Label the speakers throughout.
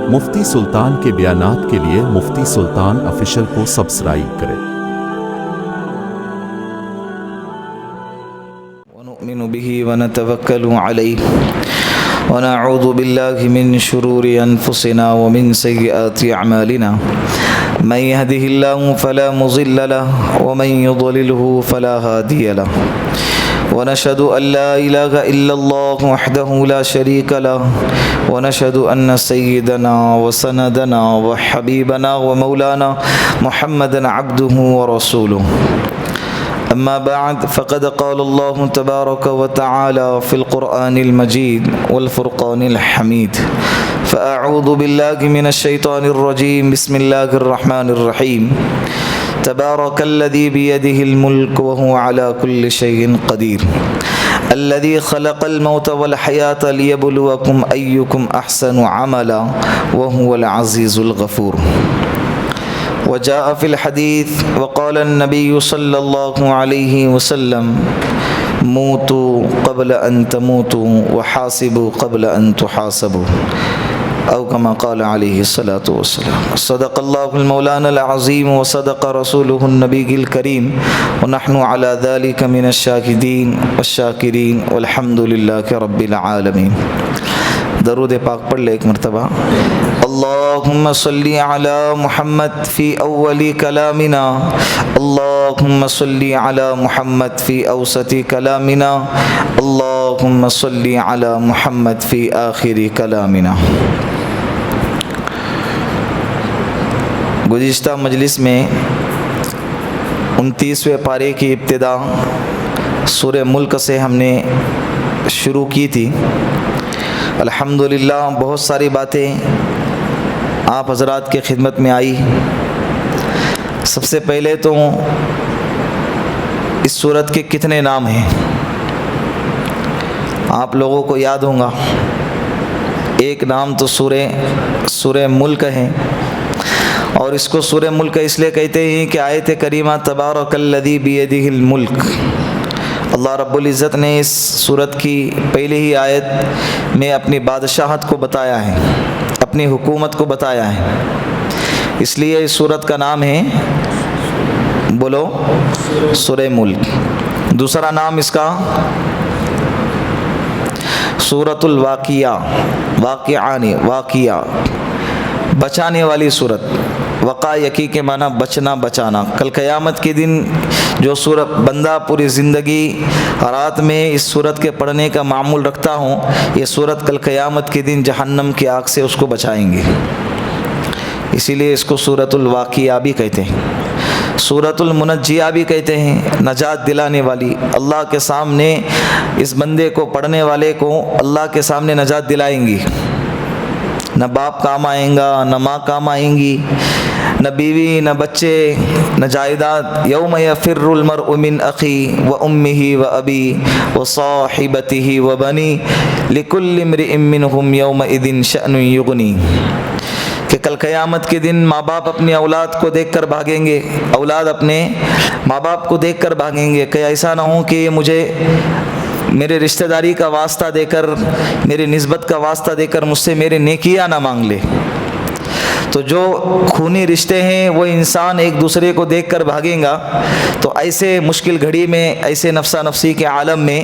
Speaker 1: مفتی سلطان کے بیانات کے لیے مفتی سلطان آفیشل کو سبسکرائب کریں۔
Speaker 2: ونؤمن به ونتوکل علیہ ونعوذ باللہ من شرور انفسنا ومن سیئات اعمالنا من يهده الله فلا مضل له ومن يضلله فلا هادي له ونشهد أن لا إله إلا الله وحده لا شريك له ونشهد أن سيدنا وسندنا وحبيبنا ومولانا محمدا عبده ورسوله أما بعد فقد قال الله تبارك وتعالى في القرآن المجيد والفرقان الحميد فأعوذ بالله من الشيطان الرجيم بسم الله الرحمن الرحيم تبارك الذي بيده الملك وهو على كل شيء قدير الذي خلق الموت والحياة ليبلوكم أيكم أحسن عملا وهو العزيز الغفور وجاء في الحديث وقال النبي صلى الله عليه وسلم موتوا قبل أن تموتوا وحاسبوا قبل أن تحاسبوا أو كما قال عليه الصلاة والسلام صدق الله المولانا العظيم وصدق رسوله النبي الكريم ونحن على ذلك من الشاهدين والشاكرين والحمد لله رب العالمين۔ درود پاک پڑھ لے ایک مرتبہ۔ اللہم صلی علی محمد فی اول کلامنا، اللہم صلی علی محمد فی اوسط کلامنا، اللہم صلی علی محمد فی آخر کلامنا۔ گزشتہ مجلس میں 29ویں پارے کی ابتدا سورہ ملک سے ہم نے شروع کی تھی۔ الحمدللہ بہت ساری باتیں آپ حضرات کے خدمت میں آئی۔ سب سے پہلے تو اس سورت کے کتنے نام ہیں آپ لوگوں کو یاد ہوں گا۔ ایک نام تو سورہ ملک ہے، اور اس کو سورہ ملک اس لیے کہتے ہیں کہ آیت کریمہ تبارک الذی بیدہ الملک، اللہ رب العزت نے اس سورت کی پہلی ہی آیت میں اپنی بادشاہت کو بتایا ہے، اپنی حکومت کو بتایا ہے، اس لیے اس سورت کا نام ہے بولو سورہ ملک۔ دوسرا نام اس کا سورۃ الواقعہ، واقعہ بچانے والی سورت۔ وقع یقی کے معنی بچنا، بچانا۔ کل قیامت کے دن جو سورت بندہ پوری زندگی رات میں اس سورت کے پڑھنے کا معمول رکھتا ہوں، یہ سورت کل قیامت کے دن جہنم کی آگ سے اس کو بچائیں گے، اسی لیے اس کو سورۃ الواقعہ بھی کہتے ہیں، سورۃ المنجیہ بھی کہتے ہیں، نجات دلانے والی۔ اللہ کے سامنے اس بندے کو، پڑھنے والے کو اللہ کے سامنے نجات دلائیں گی، نہ باپ کام آئیں گا، نہ ماں کام آئیں گی، نہ بیوی، نہ بچے، نہ جائیداد۔ یوم یفر المرء من اخی و امہ و ابی و صاحبتہ و بنی لکل امرئ منہم یومئذ شأن یغنی، کہ کل قیامت کے دن ماں باپ اپنی اولاد کو دیکھ کر بھاگیں گے، اولاد اپنے ماں باپ کو دیکھ کر بھاگیں گے کہ ایسا نہ ہو کہ یہ مجھے میرے رشتہ داری کا واسطہ دے کر، میری نسبت کا واسطہ دے کر مجھ سے میرے نیکیاں نہ مانگ لے۔ تو جو خونی رشتے ہیں وہ انسان ایک دوسرے کو دیکھ کر بھاگیں گا، تو ایسے مشکل گھڑی میں، ایسے نفسا نفسی کے عالم میں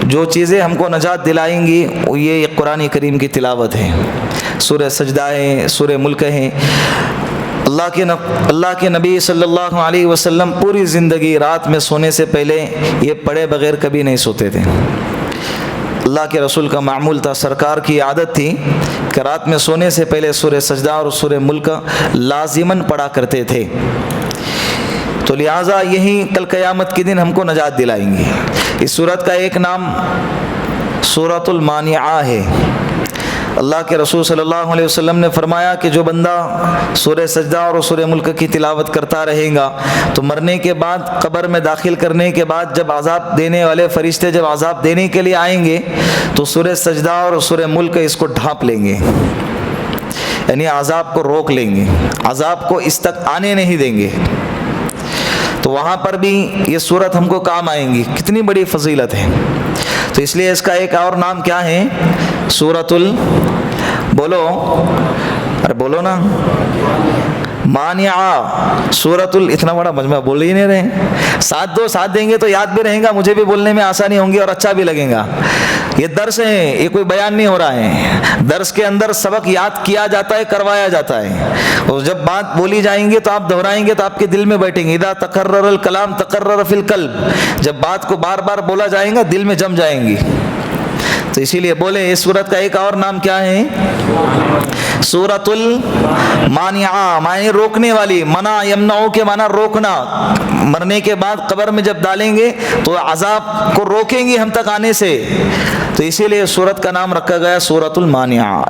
Speaker 2: جو چیزیں ہم کو نجات دلائیں گی وہ یہ قرآن کریم کی تلاوت ہے، سورہ سجدہ ہے، سورہ ملک ہے۔ اللہ کے نبی صلی اللہ علیہ وسلم پوری زندگی رات میں سونے سے پہلے یہ پڑھے بغیر کبھی نہیں سوتے تھے۔ اللہ کے رسول کا معمول تھا، سرکار کی عادت تھی کہ رات میں سونے سے پہلے سورہ سجدہ اور سورہ ملک لازماً پڑھا کرتے تھے، تو لہٰذا یہی کل قیامت کے دن ہم کو نجات دلائیں گے۔ اس سورت کا ایک نام سورۃ المانعہ ہے۔ اللہ کے رسول صلی اللہ علیہ وسلم نے فرمایا کہ جو بندہ سورہ سجدہ اور سورہ ملک کی تلاوت کرتا رہے گا تو مرنے کے بعد، قبر میں داخل کرنے کے بعد، جب عذاب دینے والے فرشتے جب عذاب دینے کے لیے آئیں گے تو سورہ سجدہ اور سورہ ملک اس کو ڈھانپ لیں گے، یعنی عذاب کو روک لیں گے، عذاب کو اس تک آنے نہیں دیں گے۔ تو وہاں پر بھی یہ سورت ہم کو کام آئیں گی، کتنی بڑی فضیلت ہے۔ تو اس لیے اس کا ایک اور نام کیا ہے؟ سورۃ بولو ارے بولو نا, مانعہ سورۃ اتنا بڑا مجمع بول ہی نہیں رہے. ساتھ دیں گے تو یاد بھی رہیں گا, مجھے بھی بولنے میں آسانی ہوں گی اور اچھا بھی لگے گا. یہ درس ہے, یہ کوئی بیان نہیں ہو رہا ہے. درس کے اندر سبق یاد کیا جاتا ہے, کروایا جاتا ہے, اور جب بات بولی جائیں گے تو آپ دہرائیں گے تو آپ کے دل میں بیٹھیں گے. اذا تکرر الکلام تکرر فی القلب, جب بات کو بار بار بولا جائے گا دل میں جم جائیں گی. تو اسی لیے بولے اس سورت کا ایک اور نام کیا ہے؟ سورۃ المانعہ, معنی روکنے والی. منع یمنعو کے معنی روکنا. مرنے کے بعد قبر میں جب ڈالیں گے تو عذاب کو روکیں گی ہم تک آنے سے. تو اسی لیے سورت کا نام رکھا گیا سورۃ المانعہ.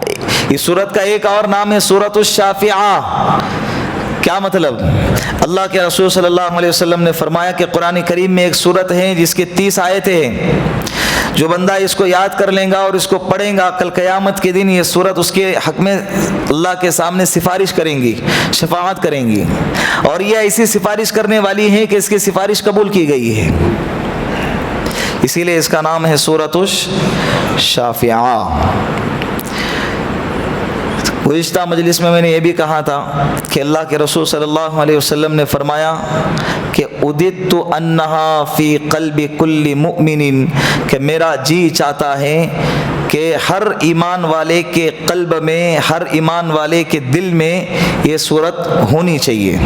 Speaker 2: اس سورت کا ایک اور نام ہے سورۃ الشافعہ. کیا مطلب؟ اللہ کے رسول صلی اللہ علیہ وسلم نے فرمایا کہ قرآن کریم میں ایک سورت ہے جس کے 30 آیتیں ہیں. جو بندہ اس کو یاد کر لیں گا اور اس کو پڑھیں گا, کل قیامت کے دن یہ سورت اس کے حق میں اللہ کے سامنے سفارش کریں گی, شفاعت کریں گی. اور یہ ایسی سفارش کرنے والی ہے کہ اس کی سفارش قبول کی گئی ہے. اسی لیے اس کا نام ہے سورۃ الشافعہ. گزشتہ مجلس میں نے یہ بھی کہا تھا کہ اللہ کے رسول صلی اللہ علیہ وسلم نے فرمایا کہ اُدِدْتُ أَنَّهَا فِي قَلْبِ كُلِّ مُؤْمِنٍ, کہ میرا جی چاہتا ہے کہ ہر ایمان والے کے قلب میں, ہر ایمان والے کے دل میں یہ صورت ہونی چاہیے.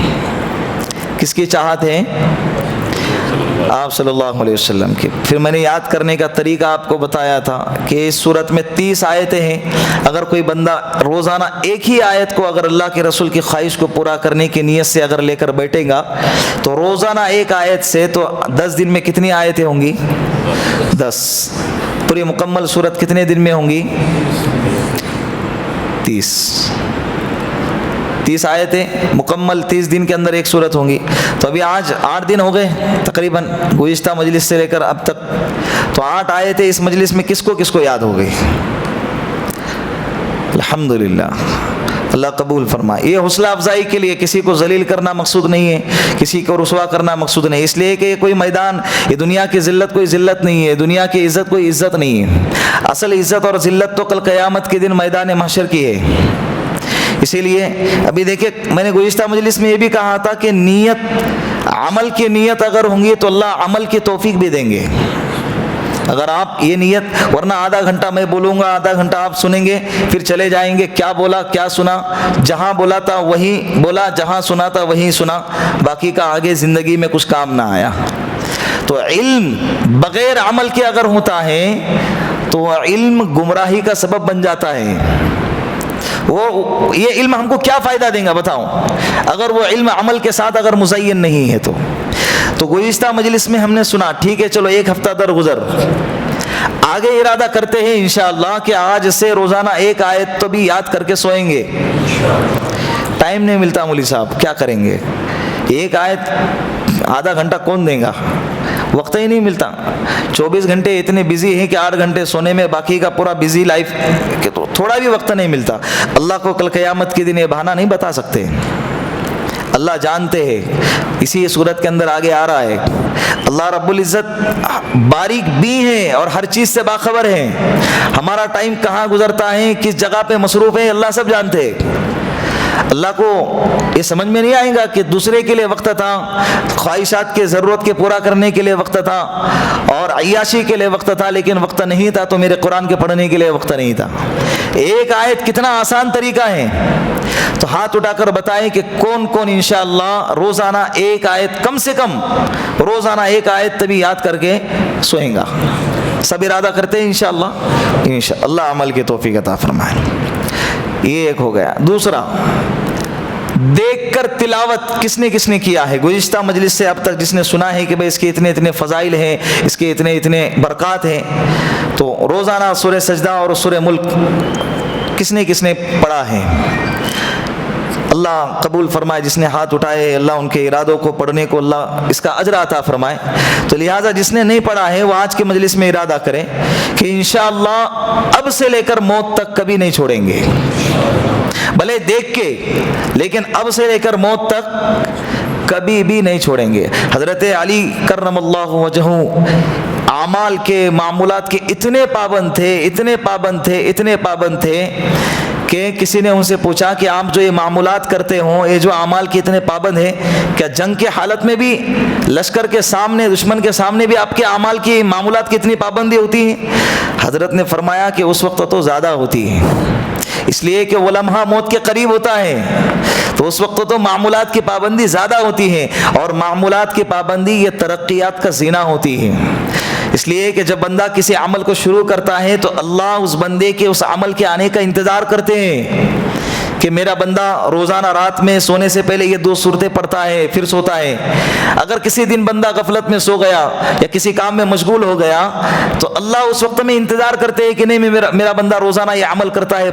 Speaker 2: کس کی چاہت ہے؟ آپ صلی اللہ علیہ وسلم کی. پھر میں نے یاد کرنے کا طریقہ آپ کو بتایا تھا کہ اس صورت میں 30 آیتیں ہیں. اگر کوئی بندہ روزانہ ایک ہی آیت کو اگر اللہ کے رسول کی خواہش کو پورا کرنے کی نیت سے اگر لے کر بیٹھے گا تو روزانہ ایک آیت سے تو 10 دن میں کتنی آیتیں ہوں گی؟ 10. پوری مکمل صورت کتنے دن میں ہوں گی؟ 30 آیتیں مکمل 30 دن کے اندر ایک صورت ہوں گی. تو ابھی آج 8 دن ہو گئے تقریباً گزشتہ مجلس سے لے کر اب تک. تو 8 آیتیں اس مجلس میں کس کو یاد ہو گئی؟ الحمدللہ, اللہ قبول فرمائے. یہ حوصلہ افزائی کے لیے, کسی کو ذلیل کرنا مقصود نہیں ہے, کسی کو رسوا کرنا مقصود نہیں. اس لیے کہ یہ کوئی میدان, یہ دنیا کی ذلت کوئی ذلت نہیں ہے, دنیا کی عزت کوئی عزت نہیں ہے. اصل عزت اور ذلت تو کل قیامت کے دن میدان محشر کی ہے. اسی لیے ابھی دیکھیں, میں نے گزشتہ مجلس میں یہ بھی کہا تھا کہ نیت, عمل کی نیت اگر ہوں گی تو اللہ عمل کی توفیق بھی دیں گے. اگر آپ یہ نیت, ورنہ آدھا گھنٹہ میں بولوں گا, آدھا گھنٹہ آپ سنیں گے, پھر چلے جائیں گے, کیا بولا کیا سنا, جہاں بولا تھا وہیں بولا, جہاں سنا تھا وہیں سنا, باقی کا آگے زندگی میں کچھ کام نہ آیا. تو علم بغیر عمل کے اگر ہوتا ہے تو علم گمراہی کا سبب بن جاتا ہے. وہ یہ علم ہم کو کیا فائدہ دیں گا بتاؤ, اگر وہ علم عمل کے ساتھ اگر مزین نہیں ہے تو. تو گزشتہ مجلس میں ہم نے سنا, ٹھیک ہے چلو ایک ہفتہ درگزر, آگے ارادہ کرتے ہیں انشاءاللہ کہ آج سے روزانہ ایک آیت تو بھی یاد کر کے سوئیں گے. ٹائم نہیں ملتا مولوی صاحب, کیا کریں گے؟ ایک آیت آدھا گھنٹہ کون دیں گا؟ وقت ہی نہیں ملتا. 24 گھنٹے اتنے بزی ہیں کہ 8 گھنٹے سونے میں, باقی کا پورا بزی لائف کہ تو تھوڑا بھی وقت نہیں ملتا. اللہ کو کل قیامت کے دن یہ بہانہ نہیں بتا سکتے, اللہ جانتے ہیں. اسی صورت کے اندر آگے آ رہا ہے, اللہ رب العزت باریک بھی ہیں اور ہر چیز سے باخبر ہیں. ہمارا ٹائم کہاں گزرتا ہے, کس جگہ پہ مصروف ہے, اللہ سب جانتے ہیں. اللہ کو یہ سمجھ میں نہیں آئے گا کہ دوسرے کے لیے وقت تھا, خواہشات کے ضرورت کے پورا کرنے کے لیے وقت تھا, اور عیاشی کے لیے وقت تھا, لیکن وقت نہیں تھا تو میرے قرآن کے پڑھنے کے لیے وقت نہیں تھا. ایک آیت کتنا آسان طریقہ ہے. تو ہاتھ اٹھا کر بتائیں کہ کون کون انشاءاللہ روزانہ ایک آیت, کم سے کم روزانہ ایک آیت تبھی یاد کر کے سوئیں گا. سب ارادہ کرتے ہیں انشاءاللہ. انشاءاللہ عمل کی توفیق عطا فرمائے. یہ ایک ہو گیا. دوسرا, دیکھ کر تلاوت کس نے کیا ہے؟ گزشتہ مجلس سے اب تک جس نے سنا ہے کہ بھئی اس کے اتنے فضائل ہیں, اس کے اتنے برکات ہیں, تو روزانہ سورہ سجدہ اور سورہ ملک کس نے پڑھا ہے؟ اللہ قبول فرمائے. جس نے ہاتھ اٹھائے اللہ ان کے ارادوں کو پڑھنے کو اللہ اس کا اجر عطا فرمائے. تو لہٰذا جس نے نہیں پڑھا ہے وہ آج کے مجلس میں ارادہ کرے کہ انشاءاللہ اب سے لے کر موت تک کبھی نہیں چھوڑیں گے. بھلے دیکھ کے, لیکن اب سے لے کر موت تک کبھی بھی نہیں چھوڑیں گے. حضرت علی کرم اللہ وجہہ اعمال کے, معمولات کے اتنے پابند تھے کہ کسی نے ان سے پوچھا کہ آپ جو یہ معمولات کرتے ہوں، یہ جو اعمال کے اتنے پابند ہیں، کیا جنگ کے حالت میں بھی لشکر کے سامنے، دشمن کے سامنے بھی آپ کے اعمال کی معمولات کی اتنی پابندی ہوتی ہے؟ حضرت نے فرمایا کہ اس وقت تو زیادہ ہوتی ہے، اس لیے کہ وہ لمحہ موت کے قریب ہوتا ہے، تو اس وقت تو معمولات کی پابندی زیادہ ہوتی ہے، اور معمولات کی پابندی یہ ترقیات کا زینہ ہوتی ہے۔ اس لیے کہ جب بندہ کسی عمل کو شروع کرتا ہے تو اللہ اس بندے کے اس عمل کے آنے کا انتظار کرتے ہیں کہ میرا بندہ روزانہ رات میں سونے سے پہلے یہ 2 سورتیں پڑھتا ہے پھر سوتا ہے۔ اگر کسی دن بندہ غفلت میں سو گیا یا کسی کام میں مشغول ہو گیا تو اللہ اس وقت میں انتظار کرتے ہیں کہ نہیں میرا بندہ روزانہ یہ عمل کرتا ہے،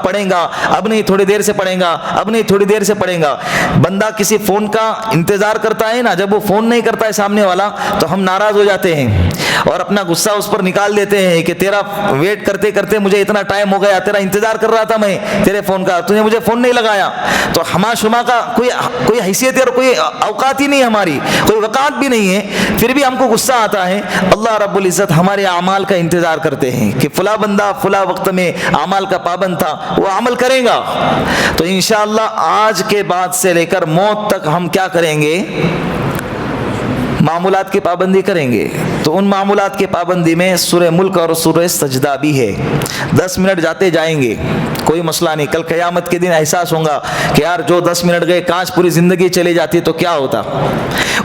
Speaker 2: پڑھے گا، اب نہیں تھوڑی دیر سے پڑھے گا، اب نہیں تھوڑی دیر سے پڑھے گا۔ بندہ کسی فون کا انتظار کرتا ہے نا، جب وہ فون نہیں کرتا ہے سامنے والا تو ہم ناراض ہو جاتے ہیں اور اپنا غصہ اس پر نکال دیتے ہیں کہ تیرا ویٹ کرتے کرتے مجھے اتنا ٹائم ہو گیا، تیرا انتظار کر رہا تھا میں تیرے فون کا، تو نے مجھے فون نہیں لگایا۔ تو ہما شما کا کوئی حیثیت اور کوئی اوقات ہی نہیں، ہماری کوئی وقات بھی نہیں ہے، پھر بھی ہم کو غصہ آتا ہے۔ اللہ رب العزت ہمارے اعمال کا انتظار کرتے ہیں کہ فلاں بندہ فلاں وقت میں اعمال کا پابند تھا، وہ عمل کرے گا۔ تو انشاءاللہ آج کے بعد سے لے کر موت تک ہم کیا کریں گے؟ معمولات کی پابندی کریں گے۔ تو ان معمولات کی پابندی میں سورہ ملک اور سورہ سجدہ بھی ہے۔ 10 منٹ جاتے جائیں گے، کوئی مسئلہ نہیں۔ کل قیامت کے دن احساس ہوگا کہ یار جو 10 منٹ گئے، کاش پوری زندگی چلی جاتی تو کیا ہوتا۔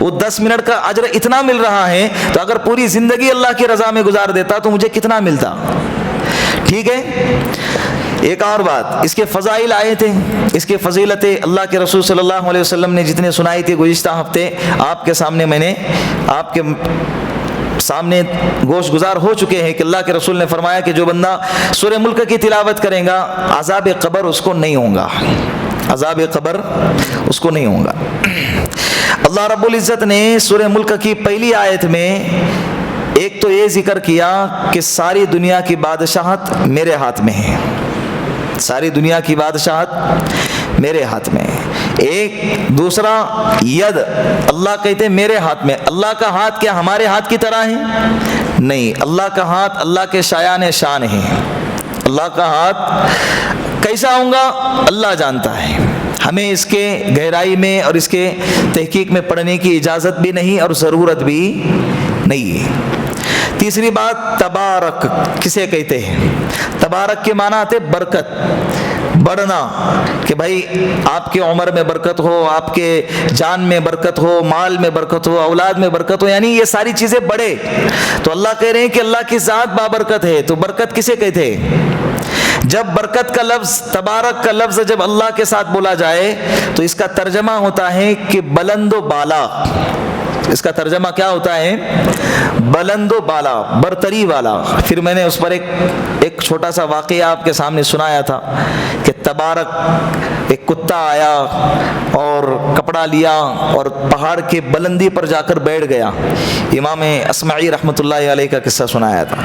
Speaker 2: وہ 10 منٹ کا اجر اتنا مل رہا ہے، تو اگر پوری زندگی اللہ کی رضا میں گزار دیتا تو مجھے کتنا ملتا۔ ٹھیک ہے۔ ایک اور بات، اس کے فضائل آئے تھے، اس کے فضیلتیں اللہ کے رسول صلی اللہ علیہ وسلم نے جتنے سنائی تھی گزشتہ ہفتے آپ کے سامنے میں نے آپ کے سامنے گوش گزار ہو چکے ہیں کہ اللہ کے رسول نے فرمایا کہ جو بندہ سورہ ملک کی تلاوت کرے گا عذاب قبر اس کو نہیں ہوگا، عذاب قبر اس کو نہیں ہوگا۔ اللہ رب العزت نے سورہ ملک کی پہلی آیت میں ایک تو یہ ذکر کیا کہ ساری دنیا کی بادشاہت میرے ہاتھ میں ہے، ساری دنیا کی بادشاہت میرے ہاتھ میں ہے۔ ایک دوسرا ید، اللہ کہتے ہیں میرے ہاتھ میں۔ اللہ کا ہاتھ کیا ہمارے ہاتھ کی طرح ہے؟ نہیں، اللہ کا ہاتھ اللہ کے شایان شان ہے۔ اللہ کا ہاتھ کیسا ہوگا اللہ جانتا ہے، ہمیں اس کے گہرائی میں اور اس کے تحقیق میں پڑھنے کی اجازت بھی نہیں اور ضرورت بھی نہیں ہے۔ تیسری بات، تبارک کسے کہتے ہیں؟ تبارک کے معنی آتے برکت، بڑھنا، کہ بھائی آپ کے عمر میں برکت ہو، آپ کے جان میں برکت ہو، مال میں برکت ہو، اولاد میں برکت ہو، یعنی یہ ساری چیزیں بڑھے۔ تو اللہ کہہ رہے ہیں کہ اللہ کی ذات بابرکت ہے۔ تو برکت کسے کہتے ہیں؟ جب برکت کا لفظ، تبارک کا لفظ جب اللہ کے ساتھ بولا جائے تو اس کا ترجمہ ہوتا ہے کہ بلند و بالا۔ اس کا ترجمہ کیا ہوتا ہے؟ بلند و بالا، برتری والا۔ پھر میں نے اس پر ایک چھوٹا سا واقعہ آپ کے سامنے سنایا تھا کہ تبارک، ایک کتا آیا اور کپڑا لیا اور پہاڑ کے بلندی پر جا کر بیٹھ گیا۔ امام اصمعی رحمۃ اللہ علیہ کا قصہ سنایا تھا۔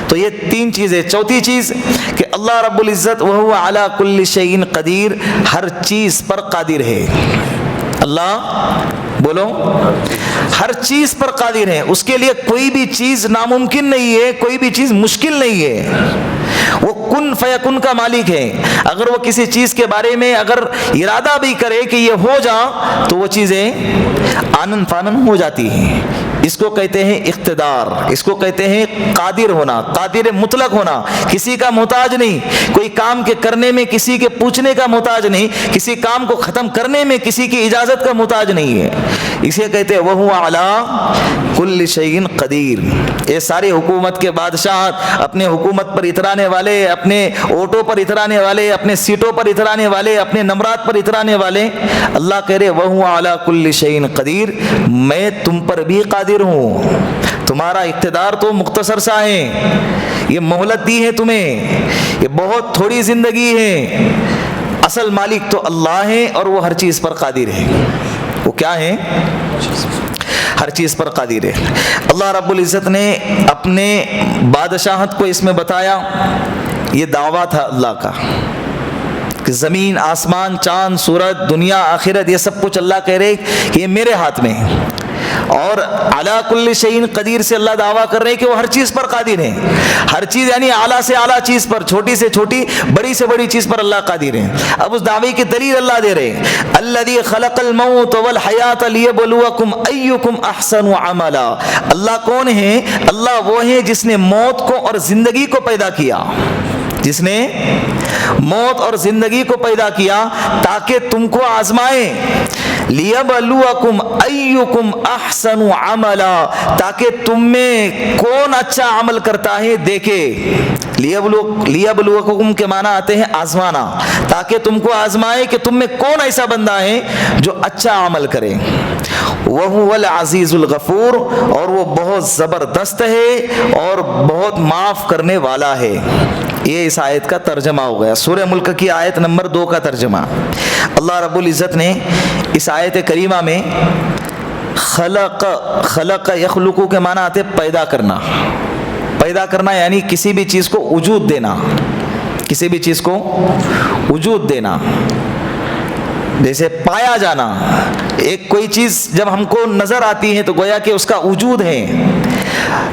Speaker 2: تو یہ 3 چیزیں۔ چوتھی چیز کہ اللہ رب العزت وہو علی کل شیء قدیر، ہر چیز پر قادر ہے۔ اللہ بولو، ہر چیز پر قادر ہے، اس کے لیے کوئی بھی چیز ناممکن نہیں ہے، کوئی بھی چیز مشکل نہیں ہے۔ وہ کن فیکن کا مالک ہے۔ اگر وہ کسی چیز کے بارے میں اگر ارادہ بھی کرے کہ یہ ہو جا تو وہ چیزیں آنن فانن ہو جاتی ہیں۔ اس کو کہتے ہیں اقتدار، اس کو کہتے ہیں قادر ہونا، قادر مطلق ہونا، کسی کا محتاج نہیں، کوئی کام کے کرنے میں کسی کے پوچھنے کا محتاج نہیں، کسی کام کو ختم کرنے میں کسی کی اجازت کا محتاج نہیں ہے۔ اسے کہتے ہیں وہو علی کل شیء قدیر۔ یہ ساری حکومت کے بادشاہ، اپنے حکومت پر اترانے والے، اپنے اوٹوں پر اترانے والے، اپنے سیٹوں پر اترانے والے، اپنے نمرات پر اترانے والے، اللہ کہہ رہے وہو علی کل شیء قدیر، میں تم پر بھی قادر ہوں۔ تمہارا اقتدار تو مختصر سا ہے، یہ مہلت دی ہے تمہیں، یہ بہت تھوڑی زندگی ہے۔ اصل مالک تو اللہ ہے اور وہ ہر چیز پر قادر ہے۔ وہ کیا ہے؟ ہر چیز پر قادر ہے۔ اللہ رب العزت نے اپنے بادشاہت کو اس میں بتایا۔ یہ دعویٰ تھا اللہ کا کہ زمین، آسمان، چاند، سورج، دنیا، آخرت، یہ سب کچھ اللہ کہہ رہے کہ یہ میرے ہاتھ میں ہے۔ اور علی کل شیء قدیر سے اللہ دعویٰ کر رہے ہیں کہ وہ ہر چیز پر قادر ہیں. ہر چیز یعنی اعلیٰ سے اعلیٰ چیز پر, چھوٹی سے چھوٹی, بڑی سے بڑی چیز پر اللہ قادر ہیں. اب اس دعوے کی دلیل اللہ دے رہے ہیں, الذی خلق الموت والحیات لیبلوکم ایکم احسن عملا. اللہ کون ہے؟ اللہ وہ ہے جس نے موت کو اور زندگی کو پیدا کیا, جس نے موت اور زندگی کو پیدا کیا تاکہ تم کو آزمائے. لیبلوکم ایکم احسن عملا, تاکہ تم میں کون اچھا عمل کرتا ہے دیکھے. لیبلوکم کے معنی آتے ہیں آزمانا, تاکہ تم کو آزمائے کہ تم میں کون ایسا بندہ ہے جو اچھا عمل کرے. وَهُوَ الْعَزِيزُ الْغَفُورُ, اور وہ بہت زبردست ہے اور بہت معاف کرنے والا ہے. یہ اس آیت کا ترجمہ ہو گیا. سورہ ملک کی آیت نمبر 2 کا ترجمہ. اللہ رب العزت نے اس آیت کریمہ میں خلق یخلق کے معنی آتے پیدا کرنا. پیدا کرنا یعنی کسی بھی چیز کو وجود دینا, کسی بھی چیز کو وجود دینا, جیسے پایا جانا. ایک کوئی چیز جب ہم کو نظر آتی ہے تو گویا کہ اس کا وجود ہے.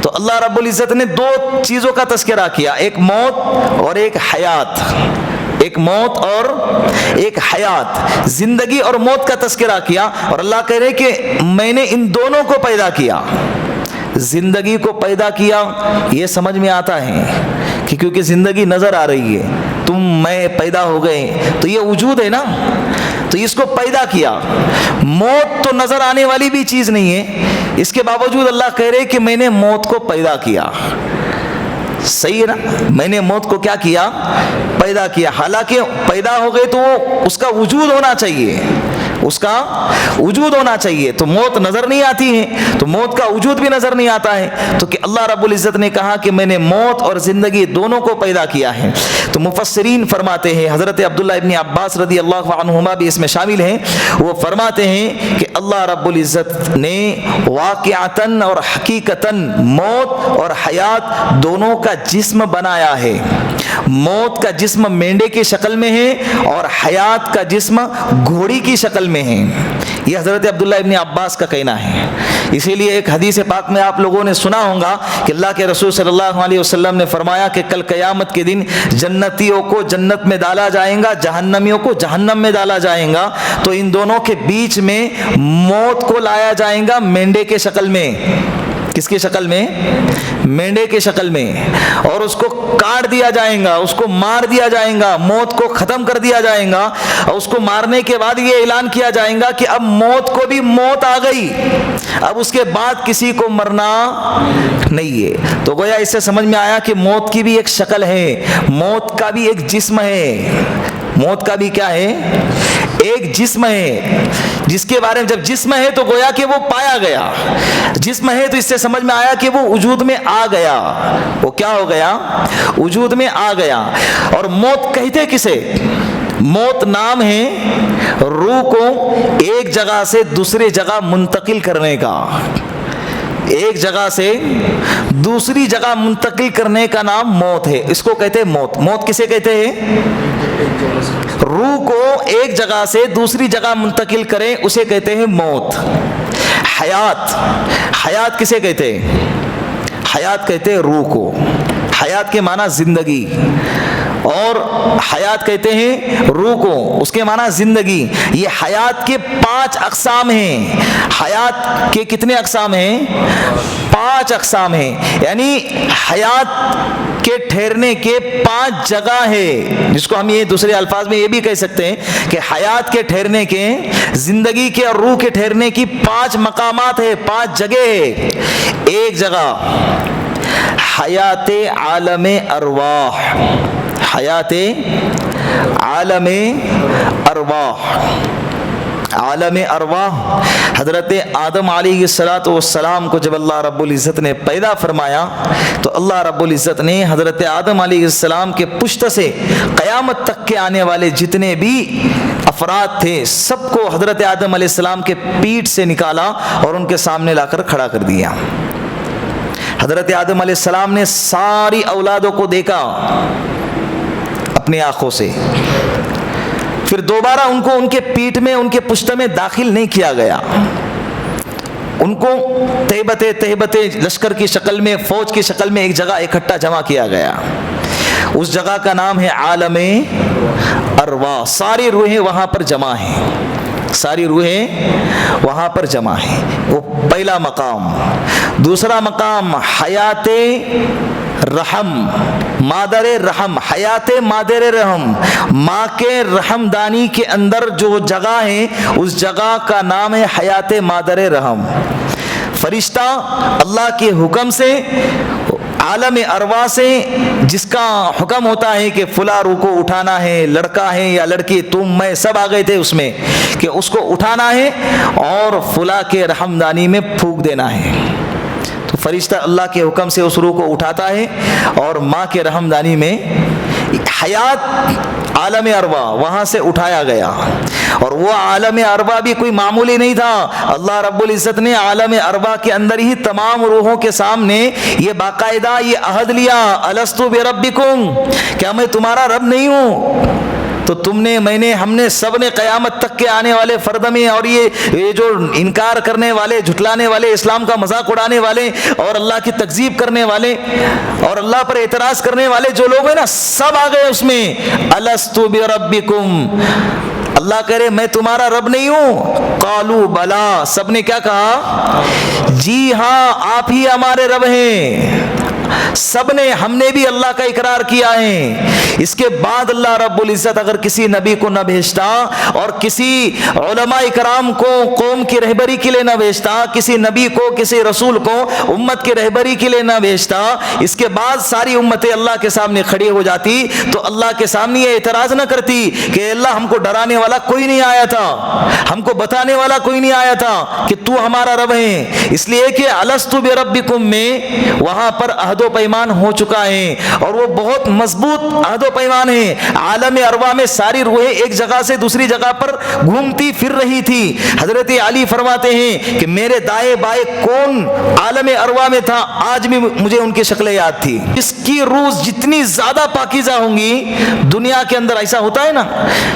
Speaker 2: تو اللہ رب العزت نے 2 چیزوں کا تذکرہ کیا, ایک موت اور ایک حیات. ایک موت اور ایک حیات, زندگی اور موت کا تذکرہ کیا. اور اللہ کہہ رہے کہ میں نے ان دونوں کو پیدا کیا. زندگی کو پیدا کیا یہ سمجھ میں آتا ہے کہ کیونکہ زندگی نظر آ رہی ہے, تم میں پیدا ہو گئے تو یہ وجود ہے نا, تو اس کو پیدا کیا. موت تو نظر آنے والی بھی چیز نہیں ہے, اس کے باوجود اللہ کہہ رہے کہ میں نے موت کو پیدا کیا. صحیح ہے نا, میں نے موت کو کیا کیا؟ پیدا کیا. حالانکہ پیدا ہو گئے تو اس کا وجود ہونا چاہیے, اس کا وجود ہونا چاہیے. تو موت نظر نہیں آتی ہے تو موت کا وجود بھی نظر نہیں آتا ہے. تو کہ اللہ رب العزت نے کہا کہ میں نے موت اور زندگی دونوں کو پیدا کیا ہے. تو مفسرین فرماتے ہیں, حضرت عبداللہ ابن عباس رضی اللہ عنہما بھی اس میں شامل ہیں, وہ فرماتے ہیں کہ اللہ رب العزت نے واقعتاً اور حقیقتاً موت اور حیات دونوں کا جسم بنایا ہے. موت کا جسم مینڈے کی شکل میں ہے اور حیات کا جسم گھوڑی کی شکل میں ہے. یہ حضرت عبداللہ ابن عباس کا کہنا ہے. اسی لیے ایک حدیث پاک میں آپ لوگوں نے سنا ہوگا کہ اللہ کے رسول صلی اللہ علیہ وسلم نے فرمایا کہ کل قیامت کے دن جنتیوں کو جنت میں ڈالا جائے گا, جہنمیوں کو جہنم میں ڈالا جائے گا. تو ان دونوں کے بیچ میں موت کو لایا جائے گا مینڈے کے شکل میں. کس کی شکل میں؟ مینڈے کے شکل میں. اور اس کو کاٹ دیا جائے گا, اس کو مار دیا جائے گا, موت کو ختم کر دیا جائے گا. اور اس کو مارنے کے بعد یہ اعلان کیا جائے گا کہ اب موت کو بھی موت آ گئی, اب اس کے بعد کسی کو مرنا نہیں ہے. تو گویا اس سے سمجھ میں آیا کہ موت کی بھی ایک شکل ہے, موت کا بھی ایک جسم ہے. موت کا بھی کیا ہے؟ ایک جسم ہے, جس کے بارے میں جب جسم ہے تو گویا کہ وہ پایا گیا. جسم ہے تو اس سے سمجھ میں آیا کہ وہ وجود میں آ گیا. وہ کیا ہو گیا؟ وجود میں آ گیا. اور موت کہتے کسے؟ موت نام ہے روح کو ایک جگہ سے دوسری جگہ منتقل کرنے کا. ایک جگہ سے دوسری جگہ منتقل کرنے کا نام موت ہے. اس کو کہتے ہیں موت. موت کسے کہتے ہیں؟ روح کو ایک جگہ سے دوسری جگہ منتقل کریں اسے کہتے ہیں موت. حیات, حیات کسے کہتے ہیں؟ حیات کہتے ہیں روح کو. حیات کے معنی زندگی, اور حیات کہتے ہیں روح کو, اس کے معنی زندگی. یہ حیات کے 5 اقسام ہیں. حیات کے کتنے اقسام ہیں؟ 5 اقسام ہیں. یعنی حیات کے ٹھہرنے کے 5 جگہ ہے, جس کو ہم یہ دوسرے الفاظ میں یہ بھی کہہ سکتے ہیں کہ حیات کے ٹھہرنے کے, زندگی کے اور روح کے ٹھہرنے کی 5 مقامات ہے, 5 جگہ ہے. ایک جگہ حیات عالم ارواح, حیات عالم ارواح. عالم ارواح حضرت آدم علیہ السلام کو جب اللہ رب العزت نے پیدا فرمایا تو اللہ رب العزت نے حضرت آدم علیہ السلام کے پشت سے قیامت تک کے آنے والے جتنے بھی افراد تھے سب کو حضرت آدم علیہ السلام کے پیٹھ سے نکالا اور ان کے سامنے لا کر کھڑا کر دیا. حضرت آدم علیہ السلام نے ساری اولادوں کو دیکھا اپنی آنکھوں سے, پھر دوبارہ ان کو ان کے پیٹھ میں, ان کے پشت میں داخل نہیں کیا گیا. ان کو تہبتے لشکر کی شکل میں، فوج کی شکل میں ایک جگہ اکٹھا جمع کیا گیا. اس جگہ کا نام ہے عالم ارواح. ساری روحیں وہاں پر جمع ہیں، ساری روحیں وہاں پر جمع ہیں. وہ پہلا مقام. دوسرا مقام حیات رحم، مادر رحم، حیات مادر رحم، ماں کے رحم دانی کے اندر جو جگہ ہے اس جگہ کا نام ہے حیات مادر رحم. فرشتہ اللہ کے حکم سے عالم ارواح سے جس کا حکم ہوتا ہے کہ فلاں روح کو اٹھانا ہے، لڑکا ہے یا لڑکی، تم میں سب آ گئے تھے اس میں، کہ اس کو اٹھانا ہے اور فلاں کے رحمدانی میں پھونک دینا ہے. تو فرشتہ اللہ کے حکم سے اس روح کو اٹھاتا ہے اور ماں کے رحمدانی میں حیات عالم ارواح وہاں سے اٹھایا گیا. اور وہ عالم ارواح بھی کوئی معمولی نہیں تھا. اللہ رب العزت نے عالم ارواح کے اندر ہی تمام روحوں کے سامنے یہ باقاعدہ یہ عہد لیا، الست بربکم، کیا میں تمہارا رب نہیں ہوں؟ تو تم نے، میں نے، ہم نے، سب نے قیامت تک کے آنے والے فرد میں اور یہ جو انکار کرنے والے، جھٹلانے والے، اسلام کا مذاق اڑانے والے اور اللہ کی تکذیب کرنے والے اور اللہ پر اعتراض کرنے والے جو لوگ ہیں نا، سب آ گئے اس میں. الست بربکم، اللہ کہہ رہے میں تمہارا رب نہیں ہوں؟ قالوا بلا، سب نے کیا کہا؟ جی ہاں آپ ہی ہمارے رب ہیں. سب نے، ہم نے بھی اللہ کا اقرار کیا ہے. اس کے بعد اللہ رب العزت اگر کسی نبی کو نہ بھیجتا اور کسی علماء کرام کو قوم کی رہبری کے لیے نہ بھیجتا، کسی نبی کو، کسی رسول کو امت کی رہبری کے لیے نہ بھیجتا، اس کے بعد ساری امتیں اللہ کے سامنے کھڑی ہو جاتی تو اللہ کے سامنے یہ اعتراض نہ کرتی کہ اللہ ہم کو ڈرانے والا کوئی نہیں آیا تھا، ہم کو بتانے والا کوئی نہیں آیا تھا کہ تو ہمارا رب ہے. اس لیے کہ الست بربکم میں وہاں پر عہد و پیمان ہو چکا ہے اور وہ بہت مضبوط عہد و پیمان ہے. عالم ارواح میں ساری روحیں ایک جگہ سے دوسری جگہ پر گھومتی پھر رہی تھی. حضرت علی فرماتے ہیں کہ میرے دائیں بائیں کون عالم ارواح میں تھا، آج بھی مجھے ان کی شکلیں یاد تھی. اس کی روح جتنی زیادہ پاکیزہ ہوں گی دنیا کے اندر، ایسا ہوتا ہے نا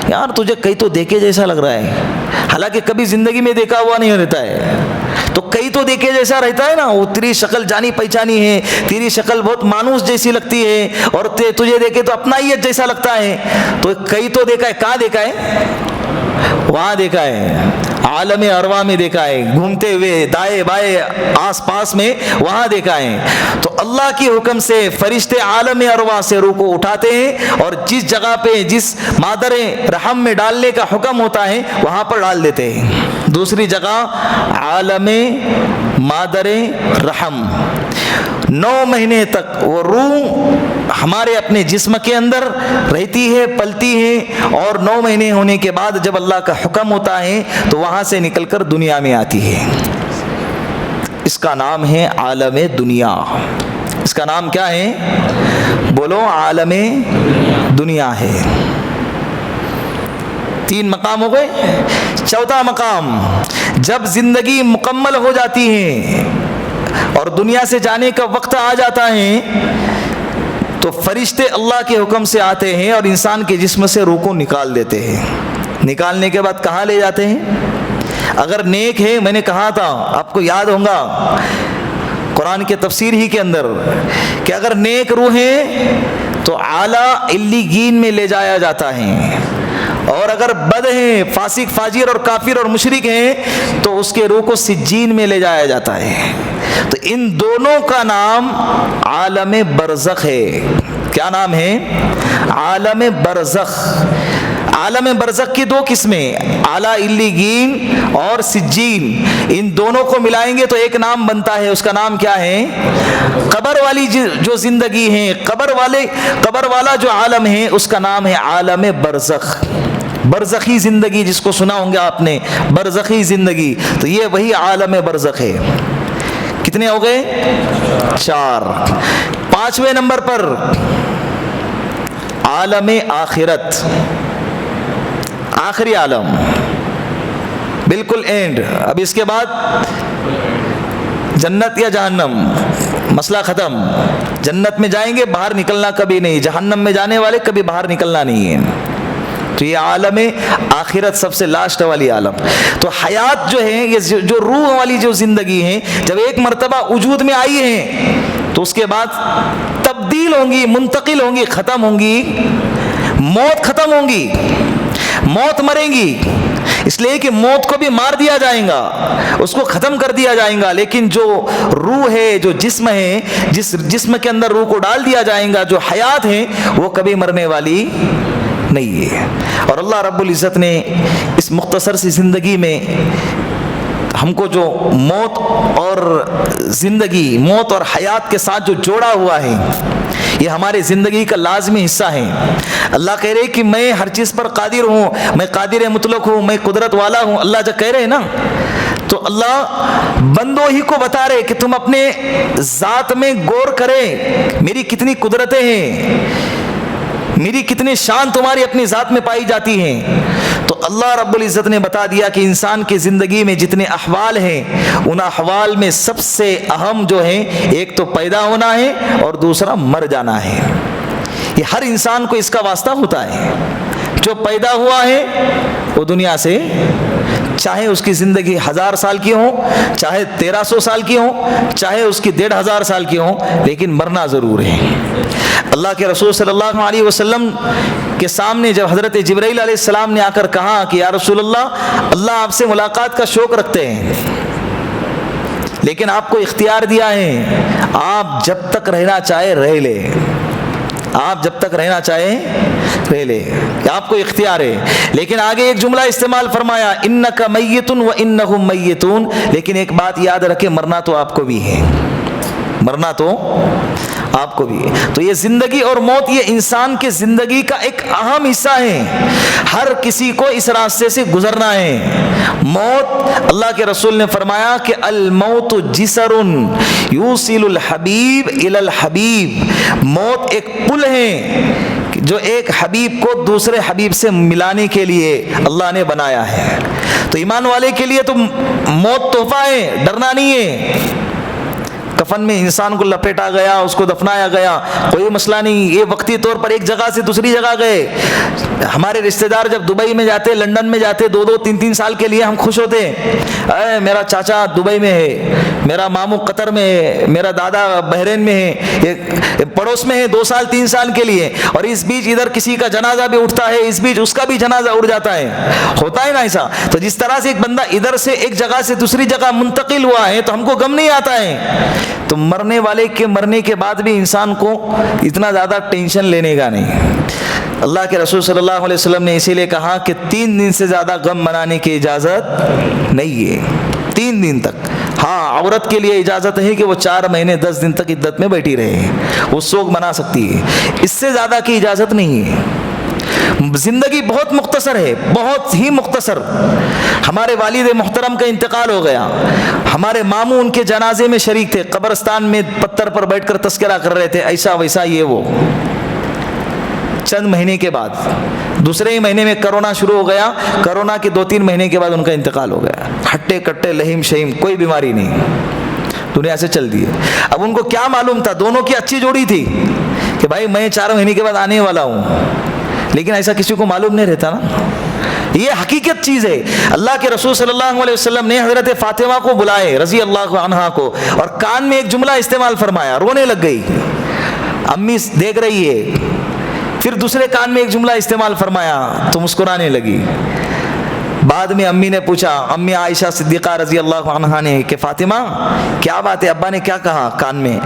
Speaker 2: یار تجھے کہیں تو دیکھے جیسا لگ رہا ہے، حالانکہ کبھی زندگی میں دیکھا ہوا نہیں رہتا ہے، تو کئی تو دیکھے جیسا رہتا ہے نا، وہ تیری شکل جانی پہچانی ہے، تیری شکل بہت مانوس جیسی لگتی ہے اور تجھے دیکھے تو اپنائیت جیسا لگتا ہے. تو کئی تو دیکھا ہے، کہاں دیکھا ہے؟ وہاں دیکھا ہے، عالم ارواح میں دیکھا ہے، گھومتے ہوئے دائیں بائیں آس پاس میں وہاں دیکھا ہے. تو اللہ کے حکم سے فرشتے عالم ارواح سے روح کو اٹھاتے ہیں اور جس جگہ پہ جس مادر رحم میں ڈالنے کا حکم ہوتا ہے وہاں پر ڈال دیتے ہیں. دوسری جگہ عالم مادر رحم، 9 مہینے تک وہ روح ہمارے اپنے جسم کے اندر رہتی ہے، پلتی ہے اور 9 مہینے ہونے کے بعد جب اللہ کا حکم ہوتا ہے تو وہاں سے نکل کر دنیا میں آتی ہے. اس کا نام ہے عالم دنیا. اس کا نام کیا ہے؟ بولو، عالم دنیا ہے. 3 مقام ہو گئے. چوتھا مقام، جب زندگی مکمل ہو جاتی ہے اور دنیا سے جانے کا وقت آ جاتا ہے تو فرشتے اللہ کے حکم سے آتے ہیں اور انسان کے جسم سے روح کو نکال دیتے ہیں. نکالنے کے بعد کہاں لے جاتے ہیں؟ اگر نیک ہے، میں نے کہا تھا آپ کو یاد ہوگا قرآن کے تفسیر ہی کے اندر کہ اگر نیک روح ہے تو اعلیٰ علیین میں لے جایا جاتا ہے، اور اگر بد ہیں، فاسق فاجر اور کافر اور مشرک ہیں تو اس کے روح کو سجین میں لے جایا جاتا ہے. تو ان دونوں کا نام عالم برزخ ہے. کیا نام ہے؟ عالم برزخ. عالم برزخ کی 2 قسمیں، اعلیٰ علیین اور سجین. ان دونوں کو ملائیں گے تو ایک نام بنتا ہے. اس کا نام کیا ہے؟ قبر والی جو زندگی ہے، قبر والا جو عالم ہے اس کا نام ہے عالم برزخ. برزخی زندگی جس کو سنا ہوں گے آپ نے، برزخی زندگی، تو یہ وہی عالم برزخ ہے. کتنے ہو گئے؟ 4. 5ویں نمبر پر عالم آخرت، آخری عالم، بالکل اینڈ. اب اس کے بعد جنت یا جہنم، مسئلہ ختم. جنت میں جائیں گے باہر نکلنا کبھی نہیں، جہنم میں جانے والے کبھی باہر نکلنا نہیں ہے. تو یہ عالم آخرت سب سے لاسٹ والی عالم. تو حیات جو ہے یہ جو روح والی جو زندگی ہے جب ایک مرتبہ وجود میں آئی ہے تو اس کے بعد تبدیل ہوں گی, منتقل ہوں گی, ختم ہوں گی, موت ختم ہوں گی, موت مریں گی. اس لیے کہ موت کو بھی مار دیا جائے گا, اس کو ختم کر دیا جائے گا, لیکن جو روح ہے, جو جسم ہے, جس جسم کے اندر روح کو ڈال دیا جائے گا, جو حیات ہے وہ کبھی مرنے والی نہیں ہے. اور اللہ رب العزت نے اس مختصر سی زندگی میں ہم کو جو موت اور زندگی, موت اور حیات کے ساتھ جو جوڑا ہوا ہے یہ ہمارے زندگی کا لازمی حصہ ہے. اللہ کہہ رہے کہ میں ہر چیز پر قادر ہوں, میں قادر مطلق ہوں, میں قدرت والا ہوں. اللہ جب کہہ رہے ہیں نا تو اللہ بندوں ہی کو بتا رہے کہ تم اپنے ذات میں غور کرے, میری کتنی قدرتیں ہیں, میری کتنی شان تمہاری اپنی ذات میں پائی جاتی ہیں. تو اللہ رب العزت نے بتا دیا کہ انسان کی زندگی میں جتنے احوال ہیں ان احوال میں سب سے اہم جو ہے ایک تو پیدا ہونا ہے اور دوسرا مر جانا ہے. یہ ہر انسان کو اس کا واسطہ ہوتا ہے. جو پیدا ہوا ہے وہ دنیا سے, چاہے اس کی زندگی 1000 سال کی ہو, چاہے 1300 سال کی ہو, چاہے اس کی 1500 سال کی ہو, لیکن مرنا ضرور ہے. اللہ کے رسول صلی اللہ علیہ وسلم کے سامنے جب حضرت جبرائیل علیہ السلام نے آ کر کہا کہ یا رسول اللہ آپ سے ملاقات کا شوق رکھتے ہیں, لیکن آپ کو اختیار دیا ہے, آپ جب تک رہنا چاہے رہ لے, آپ جب تک رہنا چاہے رہ لے, آپ کو اختیار ہے. لیکن آگے ایک جملہ استعمال فرمایا, انک میت و انہم میتون, لیکن ایک بات یاد رکھے, مرنا تو آپ کو بھی ہے, مرنا تو آپ کو بھی. تو یہ زندگی اور موت یہ انسان کے زندگی کا ایک اہم حصہ ہے. ہر کسی کو اس راستے سے گزرنا ہے. موت, اللہ کے رسول نے فرمایا کہ الموت جسر یوصل الحبیب الی الحبیب, موت ایک پل ہے جو ایک حبیب کو دوسرے حبیب سے ملانے کے لیے اللہ نے بنایا ہے. تو ایمان والے کے لیے تو موت تحفہ ہے, ڈرنا نہیں ہے. کفن میں انسان کو لپیٹا گیا, اس کو دفنایا گیا, کوئی مسئلہ نہیں. یہ وقتی طور پر ایک جگہ سے دوسری جگہ گئے. ہمارے رشتہ دار جب دبئی میں جاتے, لندن میں جاتے, 2-2, 3-3 سال کے لیے ہم خوش ہوتے ہیں, اے میرا چاچا دبئی میں ہے, میرا ماموں قطر میں ہے, میرا دادا بحرین میں ہے, یہ پڑوس میں ہے 2 سال 3 سال کے لیے, اور اس بیچ ادھر کسی کا جنازہ بھی اٹھتا ہے, اس بیچ اس کا بھی جنازہ اڑ جاتا ہے. ہوتا ہے نا ایسا. تو جس طرح سے ایک بندہ ادھر سے ایک جگہ سے دوسری جگہ منتقل ہوا ہے تو ہم کو غم نہیں آتا ہے. تو مرنے والے کے مرنے کے بعد بھی انسان کو اتنا زیادہ ٹینشن لینے کا نہیں. اللہ کے رسول صلی اللہ علیہ وسلم نے اسی لیے کہا کہ 3 دن سے زیادہ غم منانے کی اجازت نہیں ہے, 3 دن تک. ہاں, عورت کے لیے اجازت ہے کہ وہ 4 مہینے 10 دن تک عدت میں بیٹھی رہے, وہ سوگ منا سکتی ہے, اس سے زیادہ کی اجازت نہیں ہے. زندگی بہت مختصر ہے, بہت ہی مختصر. ہمارے والد محترم کا انتقال ہو گیا, ہمارے ماموں ان کے جنازے میں شریک تھے, قبرستان میں پتھر پر بیٹھ کر تذکرہ کر رہے تھے, ایسا ویسا یہ وہ. چند مہینے کے بعد, دوسرے ہی مہینے میں کرونا شروع ہو گیا, کرونا کے 2-3 مہینے کے بعد ان کا انتقال ہو گیا. ہٹے کٹے لہیم شہیم, کوئی بیماری نہیں, دنیا سے چل دی. اب ان کو کیا معلوم تھا, دونوں کی اچھی جوڑی تھی کہ بھائی میں 4 مہینے کے بعد آنے والا ہوں, لیکن ایسا کسی کو معلوم نہیں رہتا نا. یہ حقیقت چیز ہے. اللہ کے رسول صلی اللہ علیہ وسلم نے حضرت فاطمہ کو بلائے رضی اللہ عنہا کو, اور کان میں ایک جملہ استعمال فرمایا, رونے لگ گئی. امی دیکھ رہی ہے, پھر دوسرے کان میں ایک جملہ استعمال فرمایا تو مسکرانے لگی. بعد میں امی نے پوچھا, امی عائشہ صدیقہ رضی اللہ عنہا نے, کہ فاطمہ کیا بات ہے, ابا نے کیا کہا, کان میں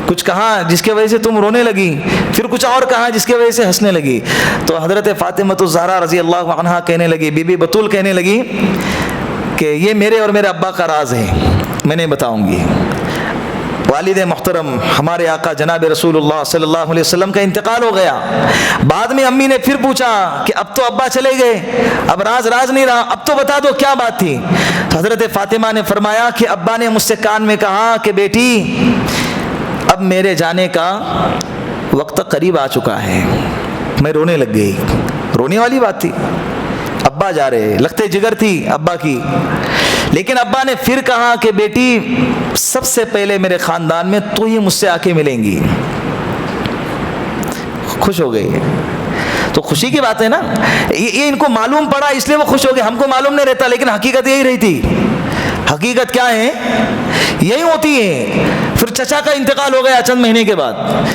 Speaker 2: کچھ کہا جس کی وجہ سے تم رونے لگی, پھر کچھ اور کہا جس کی وجہ سے ہنسنے لگی. تو حضرت فاطمہ الزہرا رضی اللہ عنہا کہنے لگی, بی بی بطول کہنے لگی کہ یہ میرے اور میرے ابا کا راز ہے, میں نہیں بتاؤں گی. والد محترم ہمارے آقا جناب رسول اللہ صلی اللہ علیہ وسلم کا انتقال ہو گیا. بعد میں امی نے پھر پوچھا کہ اب تو ابا چلے گئے, اب راز نہیں رہا, اب تو بتا دو کیا بات تھی. تو حضرت فاطمہ نے فرمایا کہ ابا نے مجھ سے کان میں کہا کہ بیٹی اب میرے جانے کا وقت قریب آ چکا ہے. میں رونے لگ گئی. رونے والی بات تھی, ابا جا رہے, لگتے جگر تھی ابا کی. لیکن ابا نے پھر کہا کہ بیٹی سب سے پہلے میرے خاندان میں تو ہی مجھ سے آ کے ملیں گی. خوش ہو گئی. تو خوشی کی بات ہے نا. یہ ان کو معلوم پڑا اس لیے وہ خوش ہو گئے. ہم کو معلوم نہیں رہتا, لیکن حقیقت یہی رہتی. حقیقت کیا ہے؟ یہی ہوتی ہے. پھر چچا کا انتقال ہو گیا چند مہینے کے بعد.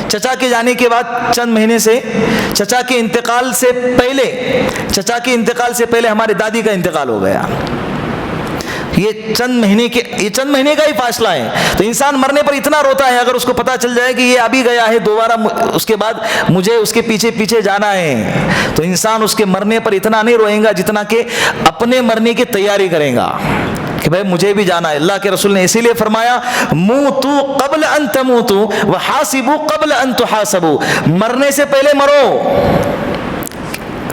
Speaker 2: چچا کے جانے کے بعد چند مہینے سے, چچا کے انتقال سے پہلے ہمارے دادی کا انتقال ہو گیا. یہ چند مہینے کا ہی فاصلہ ہے. تو انسان مرنے پر اتنا روتا ہے, اگر اس کو پتا چل جائے کہ یہ ابھی گیا ہے, دوبارہ اس کے بعد مجھے اس کے پیچھے جانا ہے, تو انسان اس کے مرنے پر اتنا نہیں روئے گا جتنا کہ اپنے مرنے کی تیاری کرے گا کہ بھائی مجھے بھی جانا ہے. اللہ کے رسول نے اسی لیے فرمایا موتو قبل ان تموتو وحاسبو قبل ان تحاسبو, مرنے سے پہلے مرو.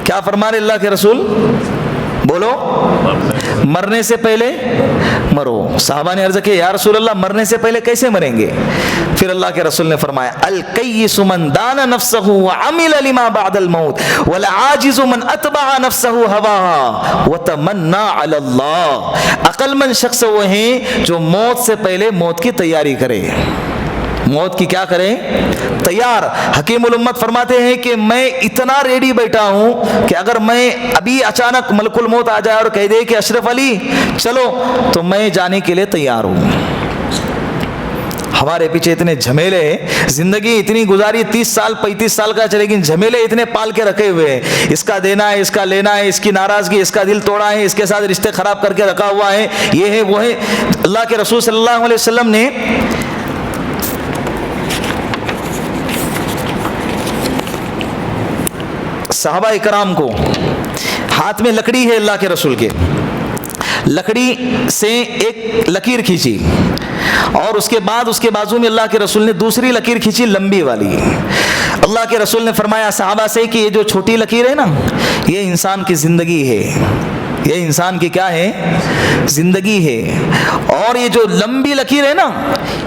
Speaker 2: کیا فرما رہے اللہ کے رسول؟ بولو, مرنے سے پہلے مرو. صحابہ نے عرض کیا یا رسول اللہ مرنے سے پہلے کیسے مریں گے؟ پھر اللہ کے رسول نے فرمایا الکیس من دان نفسہ وعمل لما بعد الموت والعاجز من اتبع نفسہ ہواہا وتمنى علی اللہ. عقل مند شخص وہ ہیں جو موت سے پہلے موت کی تیاری کرے. موت کی کیا کریں؟ تیار. حکیم الامت فرماتے ہیں کہ میں اتنا ریڈی بیٹھا ہوں کہ اگر میں ابھی اچانک ملک الموت آ جائے اور کہہ دے کہ اشرف علی چلو, تو میں جانے کے لیے تیار ہوں. ہمارے پیچھے اتنے جھمیلے ہیں, زندگی اتنی گزاری 30 سال 35 سال کا چلے, لیکن جھمیلے اتنے پال کے رکھے ہوئے ہیں. اس کا دینا ہے, اس کا لینا ہے, اس کی ناراضگی, اس کا دل توڑا ہے, اس کے ساتھ رشتے خراب کر کے رکھا ہوا ہے, یہ ہے وہ ہے. اللہ کے رسول صلی اللہ علیہ وسلم نے صحابہ اکرام کو, ہاتھ میں لکڑی ہے اللہ کے رسول کے, لکڑی سے ایک لکیر کھینچی اور اس کے بعد اس کے بازو میں اللہ کے رسول نے دوسری لکیر کھینچی لمبی والی. اللہ کے رسول نے فرمایا صحابہ سے کہ یہ جو چھوٹی لکیر ہے نا, یہ انسان کی زندگی ہے, یہ انسان کی کیا ہے؟ زندگی ہے. اور یہ جو لمبی لکیر ہے نا,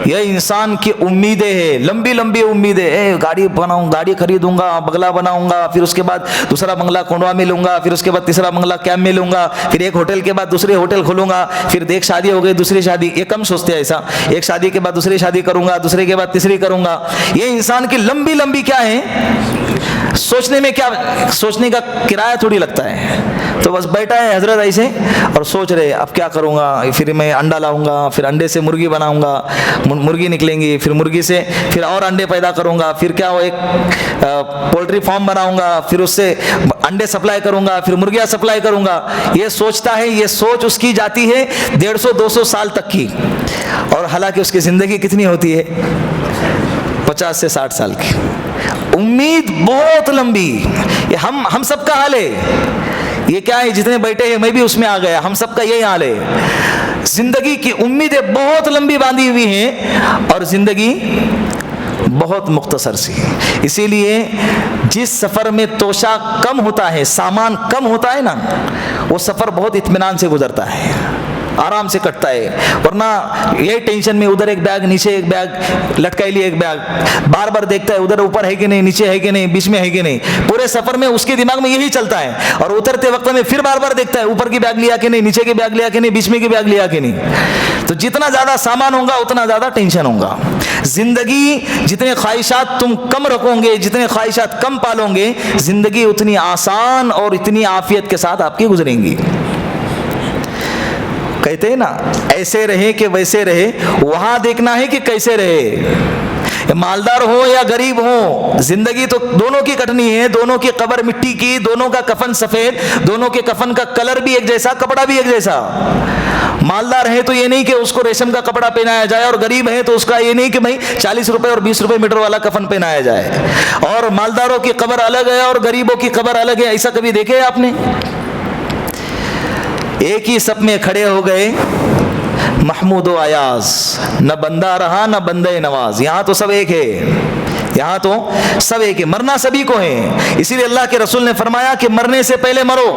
Speaker 2: یہ انسان کی امیدیں ہیں, لمبی لمبی امیدیں. گاڑی بناؤں, گاڑی خریدوں گا, بنگلہ بناؤں گا, پھر اس کے بعد دوسرا بنگلہ کنڈوا میں لوں گا, پھر اس کے بعد تیسرا بنگلہ کیمپ میں لوں گا, پھر ایک ہوٹل کے بعد دوسرے ہوٹل کھولوں گا, پھر ایک شادی ہو گئی دوسری شادی. یہ کم سوچتے ہیں ایسا, ایک شادی کے بعد دوسری شادی کروں گا, دوسرے کے بعد تیسری کروں گا. یہ انسان کی لمبی لمبی کیا ہے؟ سوچنے میں کیا, سوچنے کا کرایہ تھوڑی لگتا ہے. تو بس بیٹھا ہے حضرت ایسے اور سوچ رہے اب کیا کروں گا, پھر میں انڈا لاؤں گا, پھر انڈے سے مرغی بناؤں گا, مرغی نکلیں گی, پھر مرغی سے پھر اور انڈے پیدا کروں گا, پھر کیا ایک پولٹری فارم بناؤں گا, پھر اس سے انڈے سپلائی کروں گا, پھر مرغیاں سپلائی کروں گا. یہ سوچتا ہے, یہ سوچ اس کی جاتی ہے 150-200 سال تک کی, اور حالانکہ اس کی زندگی کتنی ہوتی ہے؟ 50 سے 60 سال کی. امید بہت لمبی. یہ ہم سب کا حال ہے. یہ کیا ہے, جتنے بیٹھے ہیں میں بھی اس میں آ گیا, ہم سب کا یہی حال ہے. زندگی کی امیدیں بہت لمبی باندھی ہوئی ہیں اور زندگی بہت مختصر سی. اسی لیے جس سفر میں توشہ کم ہوتا ہے, سامان کم ہوتا ہے نا, وہ سفر بہت اطمینان سے گزرتا ہے, آرام سے کٹتا ہے. ورنہ یہ ٹینشن میں ادھر ایک بیگ, نیچے ایک بیگ, لٹکائی لی ایک بیگ, بار بار دیکھتا ہے ادھر اوپر ہے کہ نہیں, نیچے ہے کہ نہیں, بیچ میں ہے کہ نہیں. پورے سفر میں اس کے دماغ میں یہی چلتا ہے. اور اترتے وقت میں پھر بار بار دیکھتا ہے اوپر کی بیگ لیا کہ نہیں, نیچے کی بیگ لیا کہ نہیں, بیچ میں کی بیگ لیا کہ نہیں. تو جتنا زیادہ سامان ہوگا اتنا زیادہ ٹینشن ہوگا. زندگی جتنے خواہشات تم کم رکھو گے, جتنے خواہشات کم پالو گے, زندگی اتنی آسان اور اتنی عافیت کے ساتھ آپ کی گزریں گی. کہتے ہیں نا ایسے رہے کہ ویسے رہے, وہاں دیکھنا ہے کہ کیسے رہے. مالدار ہو یا غریب ہو, زندگی تو دونوں کی کٹنی ہے. دونوں کی قبر مٹی کی, دونوں کا کفن سفید, دونوں کے کفن کا کلر بھی ایک جیسا, کپڑا بھی ایک جیسا. مالدار ہے تو یہ نہیں کہ اس کو ریشم کا کپڑا پہنایا جائے, اور غریب ہے تو اس کا یہ نہیں کہ بھائی 40 روپے اور 20 روپے میٹر والا کفن پہنایا جائے. اور مالداروں کی قبر الگ ہے اور غریبوں کی قبر الگ ہے. ایسا کبھی دیکھے آپ نے؟ ایک ہی سب میں کھڑے ہو گئے محمود و ایاز, نہ بندہ رہا نہ بندے نواز. یہاں تو سب ایک ہے, یہاں تو سب ایک ہے, مرنا سبھی کو ہے. اسی لیے اللہ کے رسول نے فرمایا کہ مرنے سے پہلے مرو.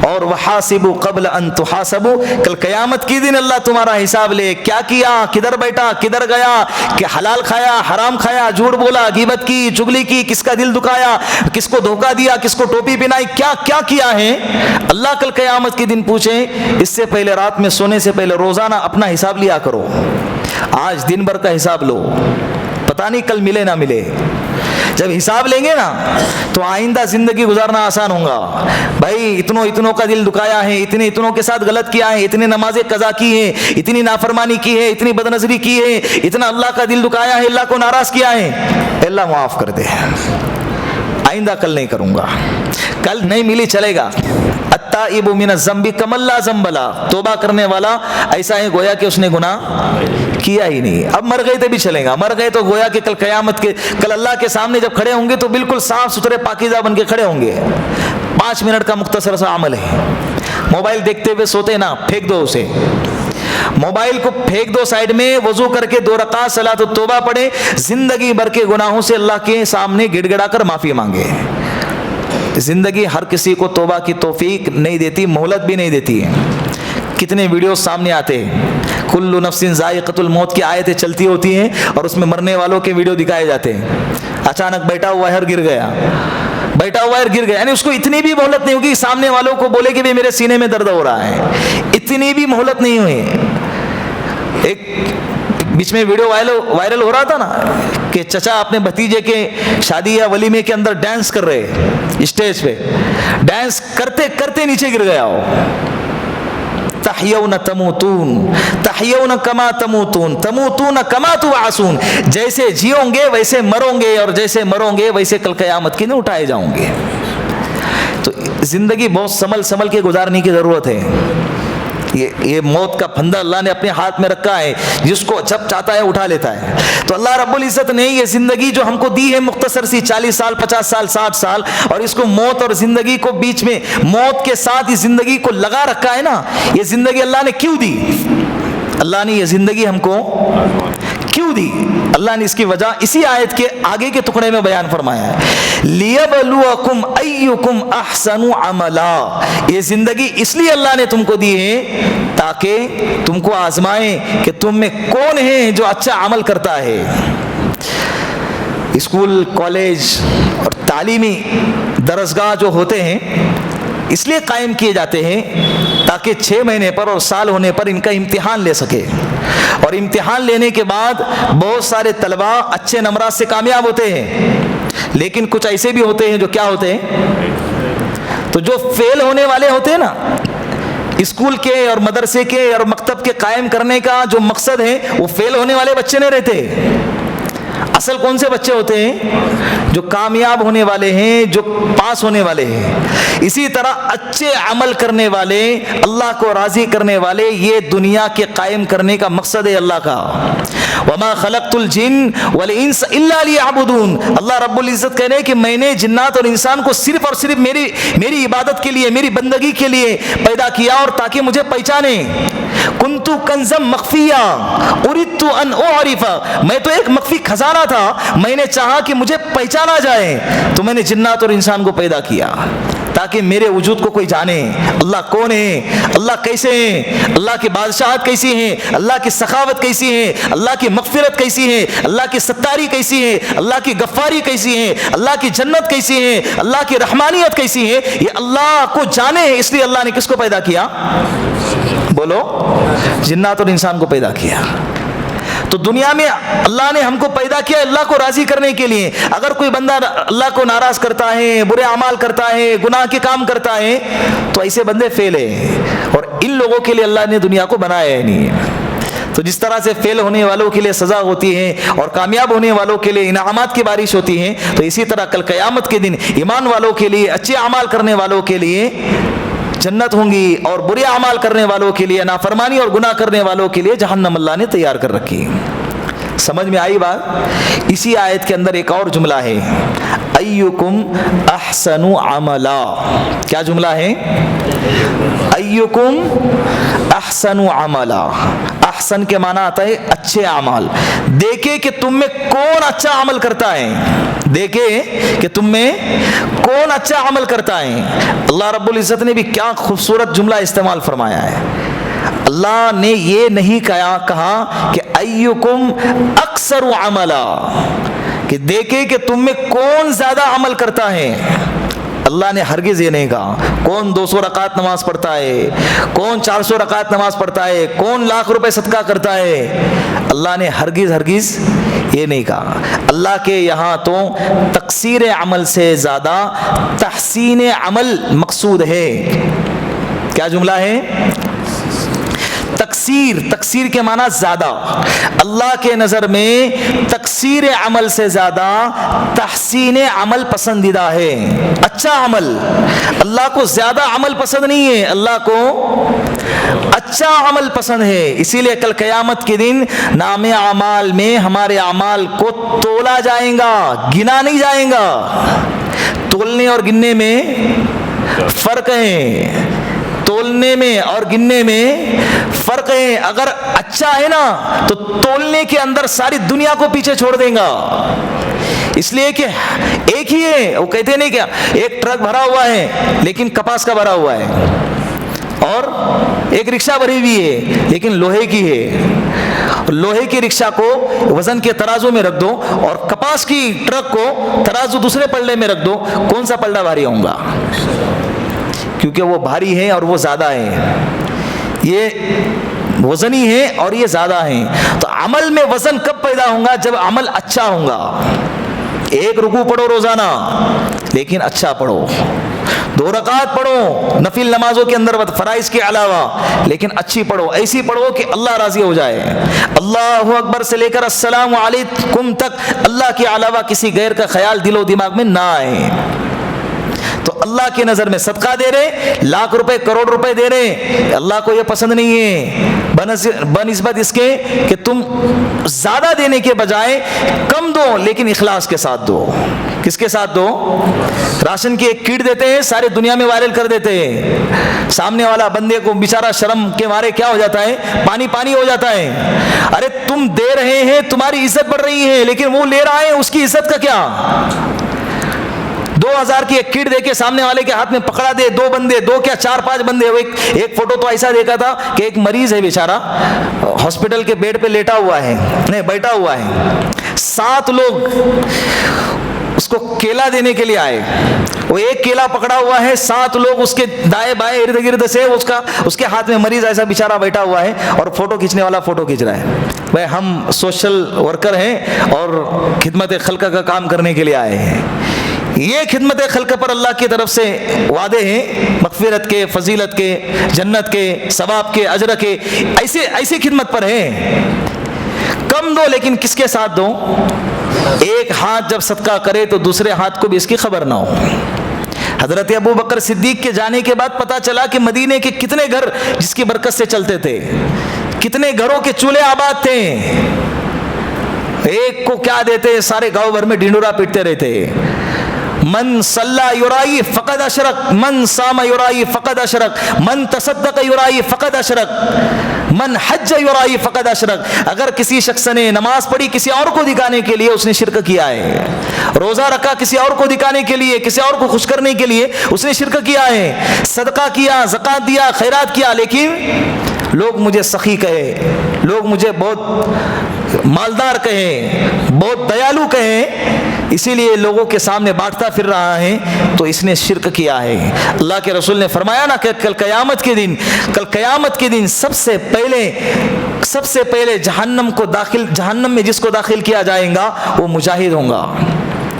Speaker 2: اور وحاسبوا قبل ان تحاسبوا, کل قیامت کی دن اللہ تمہارا حساب لے. کیا کیا, کدھر بیٹھا, کدھر گیا, کہ حلال کھایا, حرام کھایا, جھوٹ بولا, غیبت کی, چگلی کی, کس کا دل دکھایا, کس کو دھوکہ دیا, کس کو ٹوپی پہنائی, کیا کیا کیا ہے. اللہ کل قیامت کے دن پوچھیں. اس سے پہلے رات میں سونے سے پہلے روزانہ اپنا حساب لیا کرو. آج دن بھر کا حساب لو, پتہ نہیں کل ملے نہ ملے. جب حساب لیں گے نا تو آئندہ زندگی گزارنا آسان ہوگا. بھائی اتنوں کا دل دکھایا ہے, اتنوں کے ساتھ غلط کیا ہے, اتنے نمازیں قضا کی ہیں, اتنی نافرمانی کی ہے, اتنی بدنظری کی ہے, اتنا اللہ کا دل دکھایا ہے, اللہ کو ناراض کیا ہے, اللہ معاف کر دے, آئندہ کل نہیں کروں گا, کل نہیں ملی چلے گا. التائب من الذنب کمن لا ذنب له, توبہ کرنے والا ایسا ہے گویا کہ اس نے گناہ کیا ہی نہیں. اب مر گئے تو بھی چلے گا, مر گئے تو گویا کہ کل قیامت کے کل اللہ کے سامنے جب کھڑے ہوں گے تو بالکل صاف ستھرے پاکیزہ بن کے کھڑے ہوں گے. 5 منٹ کا مختصر سا عمل ہے, موبائل دیکھتے ہوئے سوتے نا, پھینک دو اسے, موبائل کو پھینک دو سائڈ میں, وضو کر کے 2 رکعت صلاۃ التوبہ پڑھے, زندگی بھر کے گناہوں سے اللہ کے سامنے گڑ گڑا کر معافی مانگے. زندگی ہر کسی کو توبہ کی توفیق نہیں دیتی, مہلت بھی نہیں دیتی ہے. کتنے ویڈیوز سامنے آتے ہیں, کل نفس ذائقۃ الموت کی آیتیں چلتی ہوتی ہیں اور اس میں مرنے والوں کے ویڈیو دکھائے جاتے ہیں. اچانک بیٹھا ہوا ہے اور گر گیا, یعنی اس کو اتنی بھی مہلت نہیں ہوگی سامنے والوں کو بولے کہ بھی میرے سینے میں درد ہو رہا ہے, اتنی بھی مہلت نہیں ہوئی. ایک بیچ میں ویڈیو وائرل ہو رہا تھا نا کہ چچا اپنے بھتیجے کے شادی یا ولیمے کے اندر ڈانس کر رہے, اسٹیج پہ ڈانس کرتے کرتے نیچے گر گیا ہو. تحیون تموتون تحیون کما تموتون تموتون کما تبعثون, جیسے جیوں گے ویسے مروں گے, اور جیسے مروں گے ویسے کل قیامت کے دن اٹھائے جاؤں گے. تو زندگی بہت سنبھل کے گزارنے کی ضرورت ہے. یہ موت کا پھندا اللہ نے اپنے ہاتھ میں رکھا ہے, جس کو جب چاہتا ہے اٹھا لیتا ہے. تو اللہ رب العزت نے یہ زندگی جو ہم کو دی ہے مختصر سی 40 سال 50 سال 60 سال, اور اس کو موت اور زندگی کو بیچ میں موت کے ساتھ اس زندگی کو لگا رکھا ہے نا, یہ زندگی اللہ نے کیوں دی؟ اللہ نے یہ زندگی ہم کو کیوں دی؟ اللہ نے اس کی وجہ اسی آیت کے آگے کے ٹکڑے میں بیان فرمایا ہے. لیبلوکم ایکم احسن عملا, یہ زندگی اس لیے اللہ نے تم کو دی ہے تاکہ تم کو آزمائیں کہ تم میں کون ہے جو اچھا عمل کرتا ہے. اسکول کالج اور تعلیمی درسگاہ جو ہوتے ہیں اس لیے قائم کیے جاتے ہیں تاکہ 6 مہینے پر اور سال ہونے پر ان کا امتحان لے سکے, اور امتحان لینے کے بعد بہت سارے طلبہ اچھے نمرات سے کامیاب ہوتے ہیں. لیکن کچھ ایسے بھی ہوتے ہیں جو کیا ہوتے ہیں, تو جو فیل ہونے والے ہوتے ہیں نا, اسکول کے اور مدرسے کے اور مکتب کے قائم کرنے کا جو مقصد ہے وہ فیل ہونے والے بچے نہیں رہتے. اصل کون سے بچے ہوتے ہیں؟ جو کامیاب ہونے والے ہیں, جو پاس ہونے والے ہیں. اسی طرح اچھے عمل کرنے والے, اللہ کو راضی کرنے والے, یہ دنیا کے قائم کرنے کا مقصد ہے اللہ کا. وما خلقت الجن والانس الا ليعبدون, اللہ رب العزت کہہ رہے کہ میں نے جنات اور انسان کو صرف اور صرف میری عبادت کے لیے, میری بندگی کے لیے پیدا کیا, اور تاکہ مجھے پہچانے. کنت کنزا مخفیا اردت ان اعرف, میں تو ایک مخفی خزانہ تھا, میں نے چاہا کہ مجھے پہچانا جائے, تو میں نے جنات اور انسان کو پیدا کیا تاکہ میرے وجود کو کوئی جانے. اللہ کون ہے, اللہ کیسے ہیں, اللہ کی بادشاہت کیسی ہے, اللہ کی سخاوت کیسی ہے, اللہ کی مغفرت کیسی ہے, اللہ کی ستاری کیسی ہے, اللہ کی غفاری کیسی ہے, اللہ کی جنت کیسی ہے, اللہ کی رحمانیت کیسی ہے, یہ اللہ کو جانے. اس لیے اللہ نے کس کو پیدا کیا؟ بولو, جنات اور انسان کو پیدا کیا. تو دنیا میں اللہ نے ہم کو پیدا کیا اللہ کو راضی کرنے کے لیے. اگر کوئی بندہ اللہ کو ناراض کرتا ہے, برے اعمال کرتا ہے, گناہ کے کام کرتا ہے, تو ایسے بندے فیل ہیں, اور ان لوگوں کے لیے اللہ نے دنیا کو بنایا ہی نہیں. تو جس طرح سے فیل ہونے والوں کے لیے سزا ہوتی ہے اور کامیاب ہونے والوں کے لیے انعامات کی بارش ہوتی ہے, تو اسی طرح کل قیامت کے دن ایمان والوں کے لیے, اچھے اعمال کرنے والوں کے لیے جنت ہوں گی, اور برے اعمال کرنے والوں کے لیے, نافرمانی اور گناہ کرنے والوں کے لیے جہنم اللہ نے تیار کر رکھی. سمجھ میں آئی بات؟ اسی آیت کے اندر ایک اور جملہ ہے, ایکم احسن عملا. کیا جملہ ہے؟ ایکم احسن عملا. احسن کے معنی آتا ہے اچھے اعمال. دیکھے کہ تم میں کون اچھا عمل کرتا ہے, دیکھے کہ تم میں کون اچھا عمل کرتا ہے. اللہ رب العزت نے بھی کیا خوبصورت جملہ استعمال فرمایا ہے. اللہ نے یہ نہیں کہا کہ ایکم اکثر عملا, کہ دیکھے کہ تم میں کون زیادہ عمل کرتا ہے. اللہ نے ہرگز یہ نہیں کہا کون 200 رکعت نماز پڑھتا ہے، کون 400 رکعت نماز پڑھتا ہے، کون لاکھ روپے صدقہ کرتا ہے، اللہ نے ہرگز یہ نہیں کہا۔ اللہ کے یہاں تو تقصیر عمل سے زیادہ تحسین عمل مقصود ہے۔ کیا جملہ ہے؟ تقصیر کے معنی زیادہ، اللہ کے نظر میں تقصیر عمل سے زیادہ تحسین عمل پسندیدہ ہے، اچھا عمل۔ اللہ کو زیادہ عمل پسند نہیں ہے، اللہ کو اچھا عمل پسند ہے۔ اسی لیے کل قیامت کے دن نام اعمال میں ہمارے اعمال کو تولا جائے گا، گنا نہیں جائے گا۔ تولنے اور گننے میں فرق ہے، تولنے میں اور گننے میں فرق ہے۔ اگر اچھا ہے نا تو تولنے کے اندر ساری دنیا کو پیچھے چھوڑ دیں گا، اس لیے کہ ایک ہی ہے۔ وہ کہتے نہیں کیا ایک ٹرک بھرا ہوا ہے لیکن کپاس کا بھرا ہوا ہے، اور ایک رکشہ بھری ہوئی ہے لیکن لوہے کی ہے۔ لوہے کی رکشہ کو وزن کے ترازو میں رکھ دو اور کپاس کی ٹرک کو ترازو دوسرے پلڑے میں رکھ دو، کون سا پلڑا بھاری ہوگا؟ کیونکہ وہ بھاری ہے اور وہ زیادہ ہے، یہ وزنی ہے اور یہ زیادہ ہے۔ تو عمل میں وزن کب پیدا ہوگا؟ جب عمل اچھا ہوگا۔ ایک رکوع پڑھو روزانہ لیکن اچھا پڑھو، 2 رکعات پڑھو نفل نمازوں کے اندر فرائض کے علاوہ، لیکن اچھی پڑھو، ایسی پڑھو کہ اللہ راضی ہو جائے۔ اللہ اکبر سے لے کر السلام علیکم تک اللہ کے علاوہ کسی غیر کا خیال دل و دماغ میں نہ آئے۔ تو اللہ کی نظر میں صدقہ دے رہے، لاکھ روپے کروڑ روپے دے رہے، اللہ کو یہ پسند نہیں ہے، بنسبت اس کے کہ تم زیادہ دینے کے بجائے کم دو لیکن اخلاص کے ساتھ دو۔ کس کے ساتھ دو؟ راشن کی ایک کیٹ دیتے ہیں، سارے دنیا میں وائرل کر دیتے ہیں، سامنے والا بندے کو بیچارہ شرم کے مارے کیا ہو جاتا ہے؟ پانی پانی ہو جاتا ہے۔ ارے تم دے رہے ہیں، تمہاری عزت بڑھ رہی ہے، لیکن وہ لے رہا ہے، اس کی عزت کا کیا؟ 2000 کی ایک کٹ دے کے سامنے والے کے ہاتھ میں پکڑا دے، 2 بندے، 2 کیا 4-5 بندے۔ ایک فوٹو تو ایسا دیکھا تھا کہ ایک مریض ہے بیچارہ، ہاسپٹل کے بیڈ پہ لیٹا ہوا ہے، نہیں بیٹھا ہوا ہے، 7 لوگ اس کو کیلا دینے کے لیے آئے، وہ ایک کیلا پکڑا ہوا ہے، 7 لوگ اس کے دائیں بائیں ارد گرد سے اس کے ہاتھ میں مریض ایسا بیچارہ بیٹھا ہوا ہے، اور فوٹو کھینچنے والا فوٹو کھینچ رہا ہے۔ بھائی ہم سوشل ورکر ہیں اور خدمت خلق کا کام کرنے کے لیے آئے ہیں۔ یہ خدمت خلق پر اللہ کی طرف سے وعدے ہیں مغفرت کے، فضیلت کے، جنت کے، ثواب کے، اجر کے، ایسی خدمت پر ہیں۔ کم دو لیکن کس کے ساتھ دو؟ ایک ہاتھ جب صدقہ کرے تو دوسرے ہاتھ کو بھی اس کی خبر نہ ہو۔ حضرت ابو بکر صدیق کے جانے کے بعد پتا چلا کہ مدینے کے کتنے گھر جس کی برکت سے چلتے تھے، کتنے گھروں کے چولہے آباد تھے، ایک کو کیا دیتے، سارے گاؤں بھر میں ڈنڈورا پیٹتے رہتے۔ من صلی یرائی فقد اشرک، من صام یرائی فقد اشرک، من تصدق یرائی فقد اشرک، من حج یرائی فقد اشرک۔ اگر کسی شخص نے نماز پڑھی کسی اور کو دکھانے کے لیے، اس نے شرک کیا ہے۔ روزہ رکھا کسی اور کو دکھانے کے لیے، کسی اور کو خوش کرنے کے لیے، اس نے شرک کیا ہے۔ صدقہ کیا، زکات دیا، خیرات کیا، لیکن لوگ مجھے سخی کہے، لوگ مجھے بہت مالدار کہیں، بہت دیالو کہیں، اسی لیے لوگوں کے سامنے بانٹتا پھر رہا ہے، تو اس نے شرک کیا ہے۔ اللہ کے رسول نے فرمایا نا کہ کل قیامت کے دن سب سے پہلے جہنم میں جس کو داخل کیا جائے گا وہ مجاہد ہوں گا۔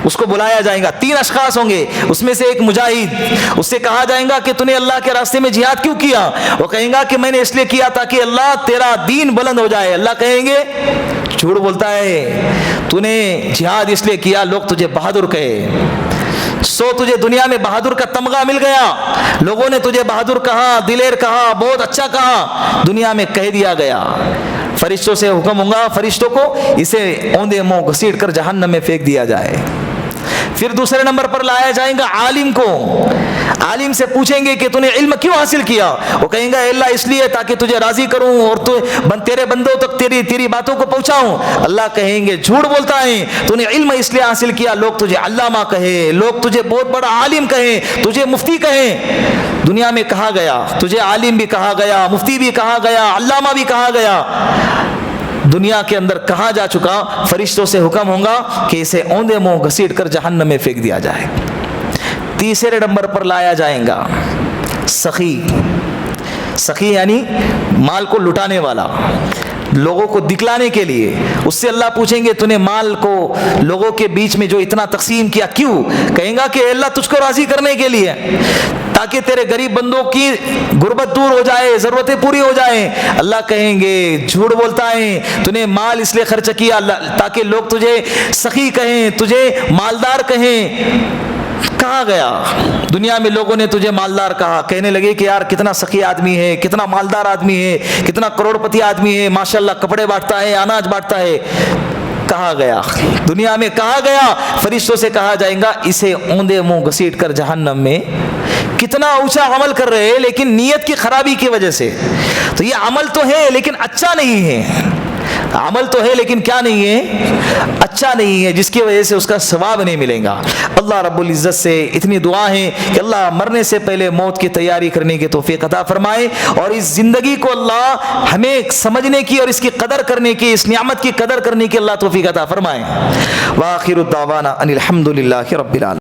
Speaker 2: اس کو بلایا جائے گا، 3 اشخاص ہوں گے، اس میں سے ایک مجاہد۔ اس سے کہا جائے گا کہ تو نے اللہ کے راستے میں جہاد کیوں کیا؟ وہ کہیں گا کہ میں نے اس لیے کیا تاکہ اللہ تیرا دین بلند ہو جائے۔ اللہ کہیں گے جھوٹ بولتا ہے، تو نے جہاد اس لیے کیا لوگ تجھے بہادر کہے، تجھے دنیا میں بہادر کا تمغہ مل گیا، لوگوں نے تجھے بہادر کہا، دلیر کہا، بہت اچھا کہا، دنیا میں کہہ دیا گیا۔ فرشتوں سے حکم ہوگا فرشتوں کو اسے اوندے منہ گھسیٹ کر جہنم میں پھینک دیا جائے۔ پھر دوسرے نمبر پر لایا جائے گا عالم کو۔ عالم سے پوچھیں گے کہ تو نے علم کیوں حاصل کیا؟ وہ کہیں گا اللہ اس لیے تاکہ تجھے راضی کروں اور تیرے بندوں تک تیری باتوں کو پہنچاؤں۔ اللہ کہیں گے جھوٹ بولتا ہے، تو نے علم اس لیے حاصل کیا لوگ تجھے علامہ کہے، لوگ تجھے بہت بڑا عالم کہیں، تجھے مفتی کہیں۔ دنیا میں کہا گیا، تجھے عالم بھی کہا گیا، مفتی بھی کہا گیا، علامہ بھی کہا گیا، دنیا کے اندر کہا جا چکا۔ فرشتوں سے حکم ہوگا کہ اسے اوندے منہ گھسیٹ کر جہنم میں پھینک دیا جائے۔ تیسرے نمبر پر لایا جائے گا سخی. سخی یعنی مال کو لٹانے والا, لوگوں کو دکھلانے کے لیے. اس سے اللہ پوچھیں گے تو نے مال کو لوگوں کے بیچ میں جو اتنا تقسیم کیا کیوں؟ کہیں گا کہ اے اللہ تجھ کو راضی کرنے کے لیے, تاکہ تیرے غریب بندوں کی غربت دور ہو جائے, ضرورتیں پوری ہو جائیں. اللہ کہیں گے جھوٹ بولتا ہے, تو نے مال اس لیے خرچ کیا تاکہ لوگ تجھے سخی کہیں, تجھے مالدار کہیں. کہا گیا دنیا میں لوگوں نے تجھے مالدار کہا, کہنے لگے کہ یار کتنا سخی آدمی ہے, کتنا مالدار آدمی ہے, کتنا کروڑ پتی آدمی ہے, ماشاءاللہ کپڑے بانٹتا ہے, اناج بانٹتا ہے. کہا گیا دنیا میں, کہا گیا فرشتوں سے کہا جائے گا اسے اوندے منہ گھسیٹ کر جہنم میں. کتنا اونچا عمل کر رہے ہیں لیکن نیت کی خرابی کی وجہ سے. تو یہ عمل تو ہے لیکن اچھا نہیں ہے, عمل تو ہے لیکن کیا نہیں ہے, اچھا نہیں ہے, جس کی وجہ سے اس کا ثواب نہیں ملے گا. اللہ رب العزت سے اتنی دعا ہے کہ اللہ مرنے سے پہلے موت کی تیاری کرنے کی توفیق عطا فرمائے, اور اس زندگی کو اللہ ہمیں سمجھنے کی اور اس کی قدر کرنے کی, اس نعمت کی قدر کرنے کی اللہ توفیق عطا فرمائے. وآخر الدعوانا ان الحمد للہ رب العالمین.